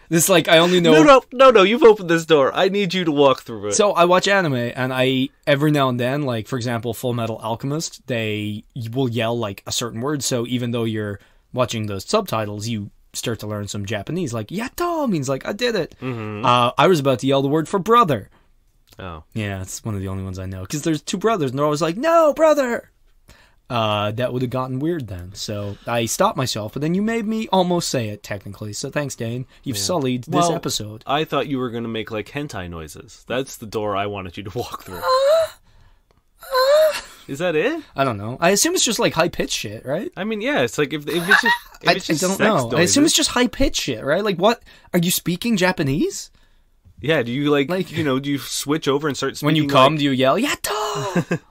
S3: This, like, I only know...
S2: No, you've opened this door. I need you to walk through it.
S3: So, I watch anime, and every now and then, like, for example, Full Metal Alchemist, they will yell, like, a certain word, so even though you're watching the subtitles, you start to learn some Japanese, like yato means like I did it.
S2: Mm-hmm.
S3: I was about to yell the word for brother.
S2: Oh,
S3: yeah, it's one of the only ones I know because there's 2 brothers and they're always like, no, brother. that would have gotten weird then. So I stopped myself, but then you made me almost say it technically. So thanks, Dane. You've sullied this episode.
S2: I thought you were going to make like hentai noises. That's the door I wanted you to walk through. Is that it?
S3: I don't know. I assume it's just like high pitched shit, right?
S2: I mean, yeah. It's like if it's just
S3: I don't know. I assume it's just high pitched shit, right? Like, what are you speaking Japanese?
S2: Yeah. Do you like do you switch over and start speaking?
S3: When you come, do you yell "Yatta"?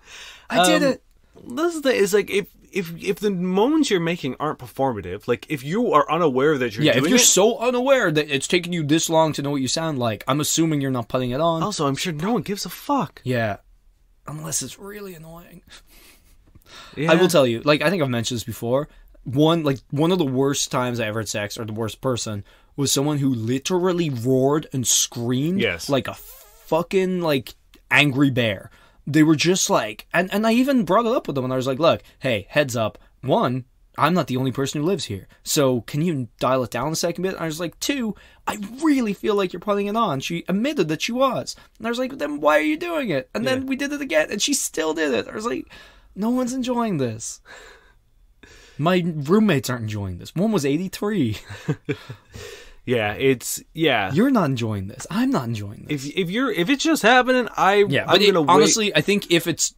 S3: I did it.
S2: This is the is like if the moans you're making aren't performative, like if you are unaware that you're doing
S3: if you're
S2: it,
S3: so unaware that it's taking you this long to know what you sound like, I'm assuming you're not putting it on.
S2: Also, I'm sure no one gives a fuck.
S3: Yeah. Unless it's really annoying.
S2: Yeah.
S3: I will tell you, like, I think I've mentioned this before. One of the worst times I ever had sex, or the worst person, was someone who literally roared and screamed like a fucking, like, angry bear. They were just like, and I even brought it up with them, and I was like, look, hey, heads up. One, I'm not the only person who lives here, so can you dial it down a second bit? And I was like, two, I really feel like you're putting it on. She admitted that she was. And I was like, then why are you doing it? And then we did it again, and she still did it. I was like, no one's enjoying this. My roommates aren't enjoying this. One was 83.
S2: Yeah,
S3: You're not enjoying this. I'm not enjoying this.
S2: If it's just happening, I'm gonna wait.
S3: Honestly, I think if it's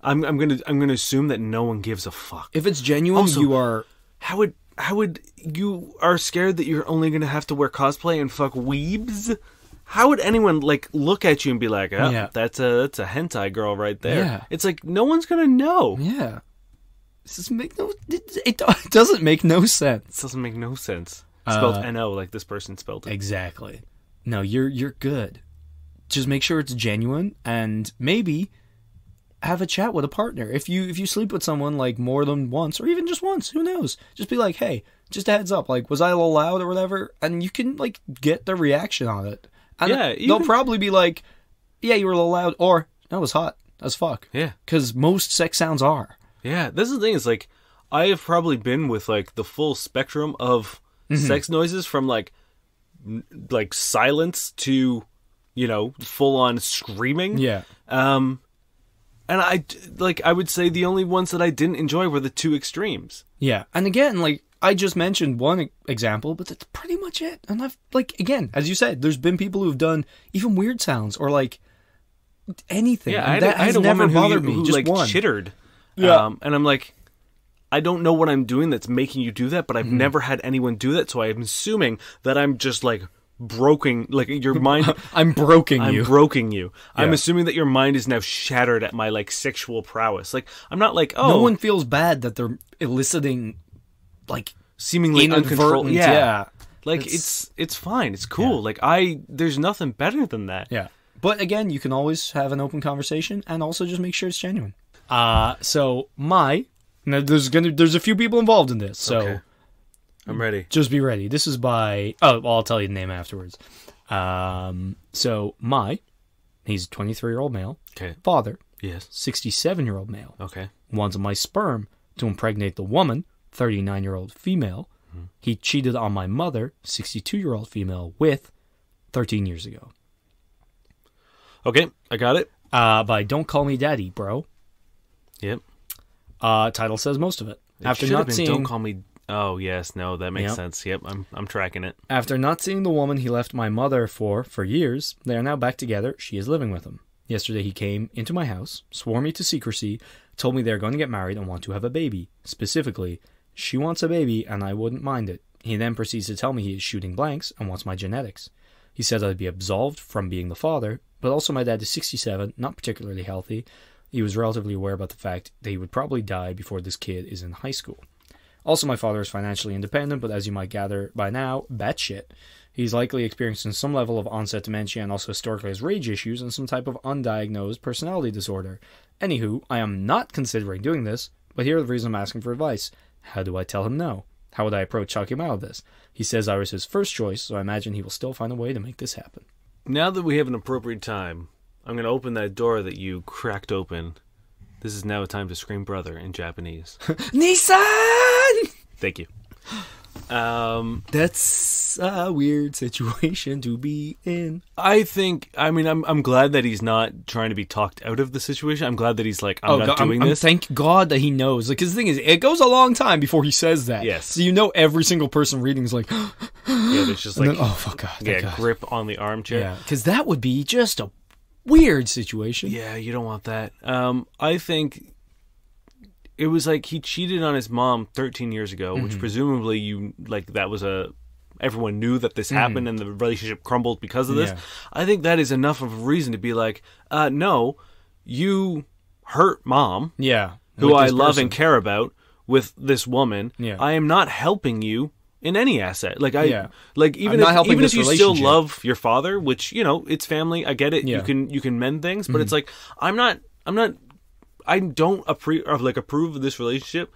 S2: I'm gonna assume that no one gives a fuck.
S3: If it's genuine,
S2: also,
S3: you are.
S2: How would you are scared that you're only gonna have to wear cosplay and fuck weebs? How would anyone like look at you and be like, oh, that's a hentai girl right there?
S3: Yeah.
S2: It's like no one's gonna know.
S3: Yeah. It doesn't make no sense.
S2: It doesn't make no sense. Spelled N-O like this person spelled it.
S3: Exactly. No, you're good. Just make sure it's genuine, and maybe have a chat with a partner. If you sleep with someone like more than once, or even just once, who knows? Just be like, hey, just a heads up, like, was I a little loud or whatever? And you can like get their reaction on it. And they'll probably be like, yeah, you were a little loud, or that was hot as fuck.
S2: Yeah. Because
S3: most sex sounds are.
S2: Yeah, this is the thing. Is like, I have probably been with like the full spectrum of sex noises, from like silence to, full on screaming.
S3: Yeah.
S2: And I would say the only ones that I didn't enjoy were the two extremes.
S3: Yeah. And again, like, I just mentioned one example, but that's pretty much it. And I've, like, again, as you said, there's been people who've done even weird sounds or like anything.
S2: Yeah,
S3: and
S2: I had a
S3: never
S2: woman
S3: bothered
S2: who
S3: me. Just
S2: like
S3: one.
S2: chittered.
S3: Yeah.
S2: And I'm like, I don't know what I'm doing that's making you do that, but I've never had anyone do that, so I'm assuming that I'm just like broken, like your mind.
S3: I'm broken you.
S2: Yeah. I'm assuming that your mind is now shattered at my like sexual prowess. Like, I'm not like, oh,
S3: no one feels bad that they're eliciting like
S2: seemingly uncontrolled.
S3: Yeah.
S2: Like it's fine. It's cool. Yeah. Like there's nothing better than that.
S3: Yeah. But again, you can always have an open conversation and also just make sure it's genuine. Now there's a few people involved in this, so
S2: okay. I'm ready.
S3: Just be ready. This is by I'll tell you the name afterwards. So he's a 23-year-old male.
S2: Okay.
S3: Father.
S2: Yes.
S3: 67-year-old male.
S2: Okay.
S3: Wants my sperm to impregnate the woman, 39-year-old female. Mm-hmm. He cheated on my mother, 62-year-old female, with 13 years ago.
S2: Okay, I got it.
S3: By Don't Call Me Daddy, bro.
S2: Yep.
S3: Title says most of it.
S2: After not seeing, Don't Call Me. Oh yes, no, that makes sense. Yep, I'm tracking it.
S3: After not seeing the woman he left my mother for years, they are now back together. She is living with him. Yesterday he came into my house, swore me to secrecy, told me they are going to get married and want to have a baby. Specifically, she wants a baby and I wouldn't mind it. He then proceeds to tell me he is shooting blanks and wants my genetics. He said I'd be absolved from being the father, but also my dad is 67, not particularly healthy. He was relatively aware about the fact that he would probably die before this kid is in high school. Also, my father is financially independent, but as you might gather by now, batshit. He's likely experiencing some level of onset dementia and also historically has rage issues and some type of undiagnosed personality disorder. Anywho, I am not considering doing this, but here are the reasons I'm asking for advice. How do I tell him no? How would I approach talking him out of this? He says I was his first choice, so I imagine he will still find a way to make this happen.
S2: Now that we have an appropriate time, I'm going to open that door that you cracked open. This is now a time to scream brother in Japanese.
S3: Nissan!
S2: Thank you.
S3: That's a weird situation to be in.
S2: I'm glad that he's not trying to be talked out of the situation. I'm glad that he's like, I'm not doing this.
S3: Thank God that he knows. Like, because the thing is, it goes a long time before he says that.
S2: Yes.
S3: So you know every single person reading is like,
S2: Yeah, there's just like,
S3: then, oh, fuck God.
S2: yeah,
S3: God.
S2: grip on the armchair.
S3: Yeah, because that would be just a weird situation.
S2: Yeah, you don't want that. I think it was like he cheated on his mom 13 years ago, which presumably everyone knew that this happened and the relationship crumbled because of this.
S3: Yeah.
S2: I think that is enough of a reason to be like, no, you hurt mom,
S3: Yeah.
S2: who I love and care about, with this woman.
S3: Yeah.
S2: I am not helping you in any asset. Like even
S3: helping
S2: if
S3: this
S2: you still
S3: relationship.
S2: love your father, which it's family, I get it.
S3: Yeah.
S2: You can mend things, but it's like I don't approve of this relationship,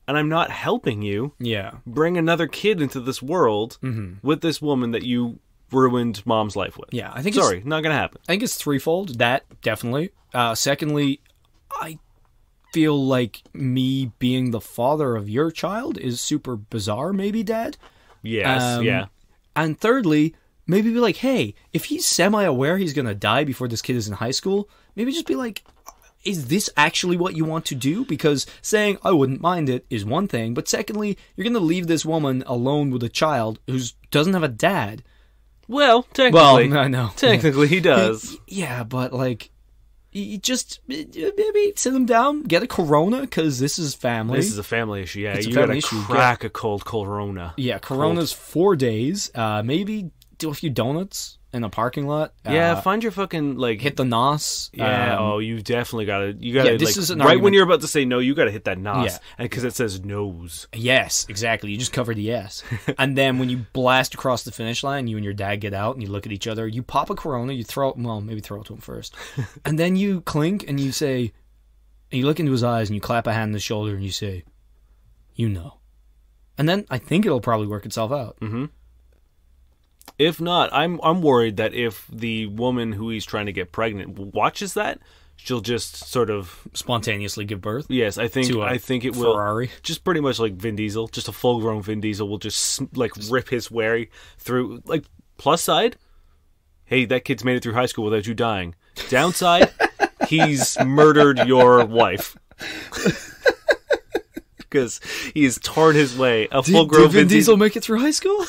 S2: and I'm not helping you bring another kid into this world with this woman that you ruined mom's life with.
S3: Yeah, I think
S2: not gonna happen.
S3: I think it's threefold. That, definitely. Secondly, I feel like me being the father of your child is super bizarre, maybe, Dad.
S2: Yes, yeah.
S3: And thirdly, maybe be like, hey, if he's semi-aware he's going to die before this kid is in high school, maybe just be like, is this actually what you want to do? Because saying, I wouldn't mind it, is one thing. But secondly, you're going to leave this woman alone with a child who doesn't have a dad.
S2: Well, technically.
S3: I know.
S2: Technically, he does.
S3: Yeah, but like, you just maybe sit him down, get a Corona, because this is family.
S2: This is a family issue, yeah.
S3: It's a
S2: You
S3: family
S2: gotta
S3: issue.
S2: crack a cold Corona.
S3: Yeah, Corona's 4 days. Maybe do a few donuts in a parking lot.
S2: Yeah, find your fucking, like...
S3: Hit the nos.
S2: Yeah, you definitely gotta...
S3: this is an
S2: right
S3: argument.
S2: when you're about to say no, you gotta hit that nos.
S3: Yeah.
S2: Because it says nose.
S3: Yes, exactly. You just cover the S. And then when you blast across the finish line, you and your dad get out and you look at each other. You pop a Corona, you throw it... Well, maybe throw it to him first. And then you clink and you say... And you look into his eyes and you clap a hand on his shoulder and you say, you know. And then I think it'll probably work itself out.
S2: Mm-hmm. If not, I'm worried that if the woman who he's trying to get pregnant watches that, she'll just sort of
S3: Spontaneously give birth.
S2: Yes, I think it will.
S3: Ferrari.
S2: Just pretty much like Vin Diesel, just a full-grown Vin Diesel will just like rip his way through. Like, plus side, hey, that kid's made it through high school without you dying. Downside, he's murdered your wife. Because he's torn his way. A full-grown
S3: Did Vin Diesel make it through high school?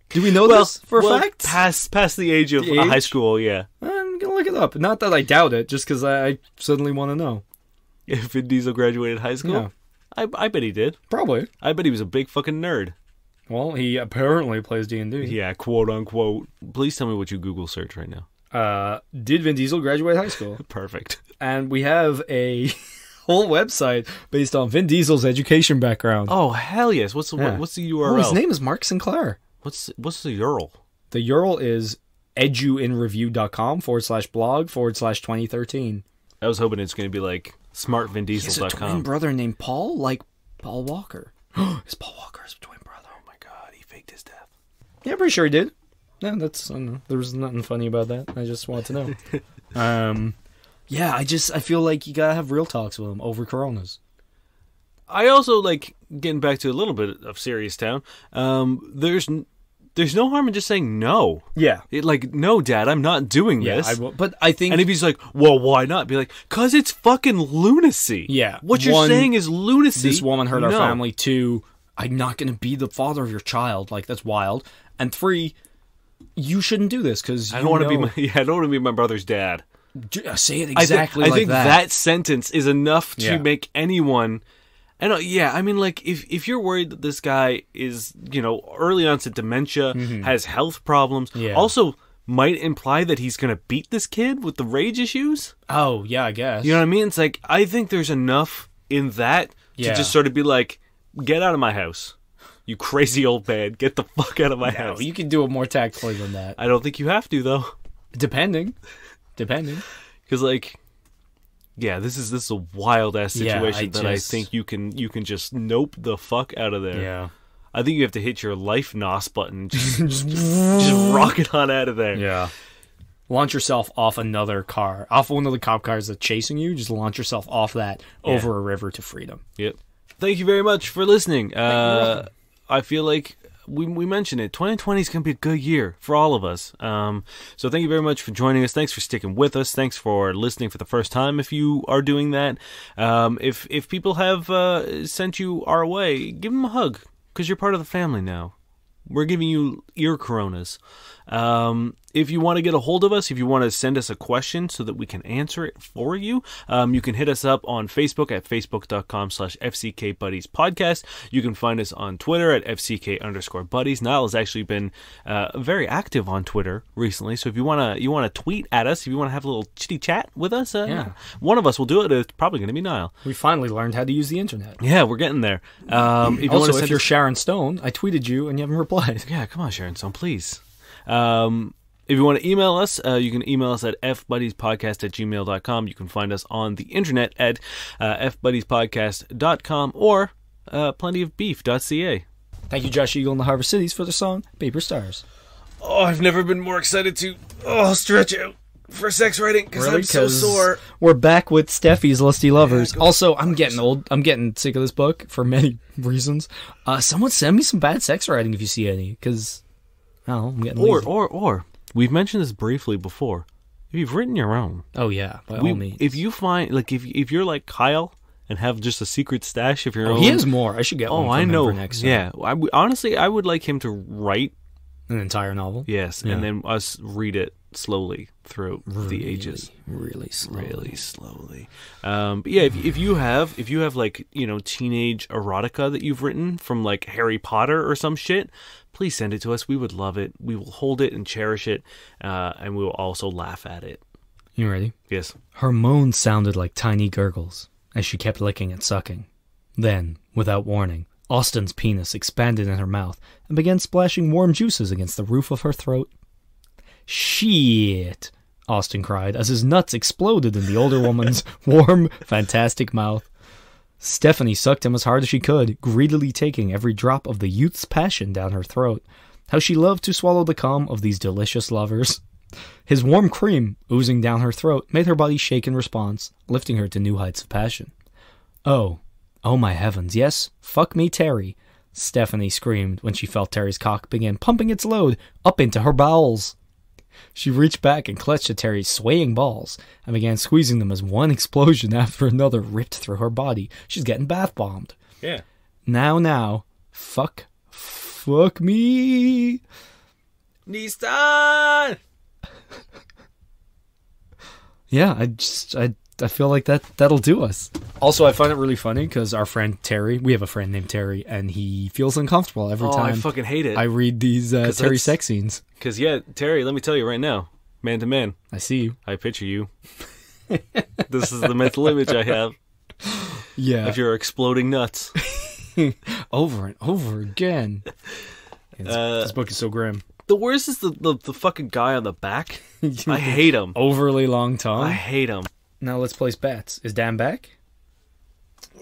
S3: Do we know this for a fact?
S2: Past the age of high school, yeah.
S3: I'm gonna look it up. Not that I doubt it, just because I suddenly want to know.
S2: If Vin Diesel graduated high school?
S3: Yeah.
S2: I bet he did.
S3: Probably.
S2: I bet he was a big fucking nerd.
S3: Well, he apparently plays D&D.
S2: Yeah, quote unquote. Please tell me what you Google search right now.
S3: Did Vin Diesel graduate high school?
S2: Perfect.
S3: And we have a whole website based on Vin Diesel's education background.
S2: Oh, hell yes. What's the URL?
S3: Oh, his name is Mark Sinclair.
S2: What's the URL?
S3: The URL is eduinreview.com/blog/2013.
S2: I was hoping it's going to be like smartvindiesel.com.
S3: He has a twin brother named Paul, like Paul Walker. Is Paul Walker's twin brother?
S2: Oh my god, he faked his death.
S3: Yeah, I'm pretty sure he did. No, that's there was nothing funny about that. I just wanted to know. Yeah, I feel like you gotta have real talks with him over Coronas.
S2: I also like getting back to a little bit of Serious Town. There's no harm in just saying no.
S3: Yeah.
S2: No, Dad, I'm not doing this.
S3: But I think...
S2: And if he's like, well, why not? Be like, because it's fucking lunacy.
S3: Yeah.
S2: What you're saying is lunacy.
S3: This woman hurt our family. 2, I'm not going to be the father of your child. Like, that's wild. And 3, you shouldn't do this because
S2: I don't want to be my brother's dad.
S3: Say it exactly like that.
S2: I think that sentence is enough to make anyone... And I mean, like, if you're worried that this guy is, early onset dementia, has health problems, also might imply that he's going to beat this kid with the rage issues.
S3: Oh, yeah, I guess.
S2: You know what I mean? It's like, I think there's enough in that to just sort of be like, get out of my house. You crazy old man. Get the fuck out of my house.
S3: You can do it more tactfully than that.
S2: I don't think you have to, though.
S3: Depending.
S2: Because, like... Yeah, this is a wild ass situation I think you can just nope the fuck out of there.
S3: Yeah,
S2: I think you have to hit your life NOS button, just rock it on out of there.
S3: Yeah, launch yourself off another car, off one of the cop cars that's chasing you. Just launch yourself off that over a river to freedom.
S2: Yep. Thank you very much for listening. I feel like we mentioned it. 2020 is going to be a good year for all of us. So thank you very much for joining us. Thanks for sticking with us. Thanks for listening for the first time. If you are doing that, if people have sent you our way, give them a hug because you're part of the family now. We're giving you ear coronas. If you want to get a hold of us, if you want to send us a question so that we can answer it for you, you can hit us up on Facebook at facebook.com/FCKBuddiesPodcast. You can find us on Twitter at FCK_buddies. Niall has actually been very active on Twitter recently, so if you want to tweet at us, if you want to have a little chitty chat with us, one of us will do it. It's probably going to be Niall.
S3: We finally learned how to use the internet.
S2: Yeah, we're getting there.
S3: If you're Sharon Stone, I tweeted you and you haven't replied.
S2: Yeah, come on, Sharon Stone, please. If you want to email us, you can email us at fbuddiespodcast@gmail.com. You can find us on the internet at fbuddiespodcast.com or plentyofbeef.ca.
S3: Thank you, Josh Eagle and the Harvest Cities, for the song Paper Stars.
S2: Oh, I've never been more excited to stretch out for sex writing because I'm so sore.
S3: We're back with Steffi's Lusty Lovers. Also, I'm getting old. I'm getting sick of this book for many reasons. Someone send me some bad sex writing if you see any, because I'm getting lazy.
S2: Or we've mentioned this briefly before. If you've written your own,
S3: by all means.
S2: If you find if you're like Kyle and have just a secret stash of your own,
S3: he has more. I should get one.
S2: I know.
S3: For next time.
S2: Yeah, honestly, I would like him to write
S3: an entire novel.
S2: Yes, and then us read it slowly through the ages,
S3: really slowly.
S2: But yeah, if you have like teenage erotica that you've written from like Harry Potter or some shit, please send it to us. We would love it. We will hold it and cherish it, and we will also laugh at it.
S3: You ready?
S2: Yes.
S3: Her moans sounded like tiny gurgles as she kept licking and sucking. Then, without warning, Austin's penis expanded in her mouth and began splashing warm juices against the roof of her throat. Shit, Austin cried as his nuts exploded in the older woman's warm, fantastic mouth. Stephanie sucked him as hard as she could, greedily taking every drop of the youth's passion down her throat. How she loved to swallow the cum of these delicious lovers. His warm cream, oozing down her throat, made her body shake in response, lifting her to new heights of passion. Oh my heavens, yes, fuck me, Terry, Stephanie screamed when she felt Terry's cock begin pumping its load up into her bowels. She reached back and clutched at Terry's swaying balls and began squeezing them as one explosion after another ripped through her body. She's getting bath bombed.
S2: Yeah.
S3: Now, fuck me.
S2: Nistan!
S3: Yeah, I feel like that'll do us. Also, I find it really funny because our friend Terry, we have a friend named Terry, and he feels uncomfortable every time.
S2: I fucking hate it.
S3: I read these Terry sex scenes.
S2: Because, Terry, let me tell you right now, man to man.
S3: I see you.
S2: I picture you. This is the mental image I have.
S3: Yeah.
S2: Of your exploding nuts.
S3: Over and over again. This book is so grim.
S2: The worst is the fucking guy on the back. I hate him.
S3: Overly long tongue.
S2: I hate him.
S3: Now let's place bets. Is Dan back?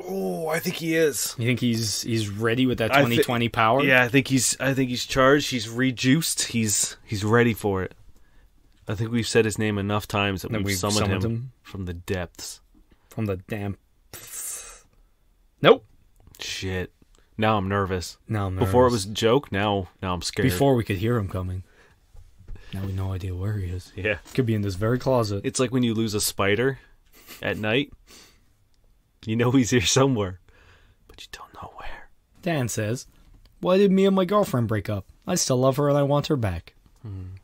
S2: Oh, I think he is.
S3: You think he's ready with that 2020 power?
S2: Yeah, I think he's charged. He's rejuiced. He's ready for it. I think we've said his name enough times that we've summoned him from the depths.
S3: From the damn. Nope.
S2: Shit. Now I'm nervous.
S3: Now I'm nervous.
S2: Before it was a joke. Now I'm scared.
S3: Before we could hear him coming. Now we have no idea where he is.
S2: Yeah.
S3: Could be in this very closet.
S2: It's like when you lose a spider at night. You know he's here somewhere, but you don't know where.
S3: Dan says, "Why did me and my girlfriend break up? I still love her and I want her back." And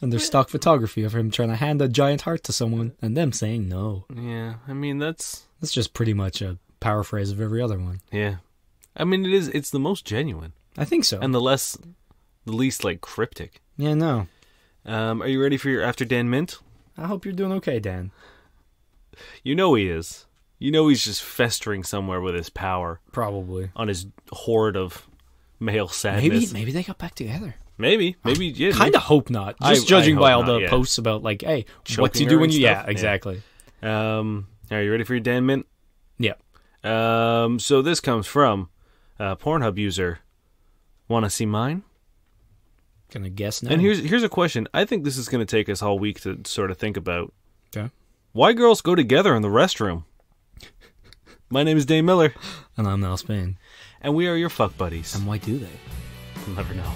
S3: there's stock photography of him trying to hand a giant heart to someone and them saying no.
S2: Yeah, I mean, that's
S3: just pretty much a paraphrase of every other one.
S2: Yeah. I mean, it's the most genuine.
S3: I think so.
S2: And the least, like, cryptic.
S3: Yeah, no.
S2: Are you ready for your After Dan Mint?
S3: I hope you're doing okay, Dan.
S2: You know he is. You know he's just festering somewhere with his power.
S3: Probably.
S2: On his horde of male sadness.
S3: Maybe they got back together.
S2: Maybe, yeah.
S3: Kind of hope not. Just judging by all the posts about, like, hey,
S2: choking
S3: what to do when you...
S2: stuff?
S3: Yeah, exactly.
S2: Are you ready for your Dan Mint?
S3: Yeah.
S2: So this comes from Pornhub user. Wanna see mine?
S3: Gonna guess now.
S2: And here's a question. I think this is gonna take us all week to sort of think about.
S3: Okay.
S2: Why girls go together in the restroom? My name is Dane Miller.
S3: And I'm Niall Spain.
S2: And we are your fuck buddies.
S3: And why do they?
S2: We'll never know.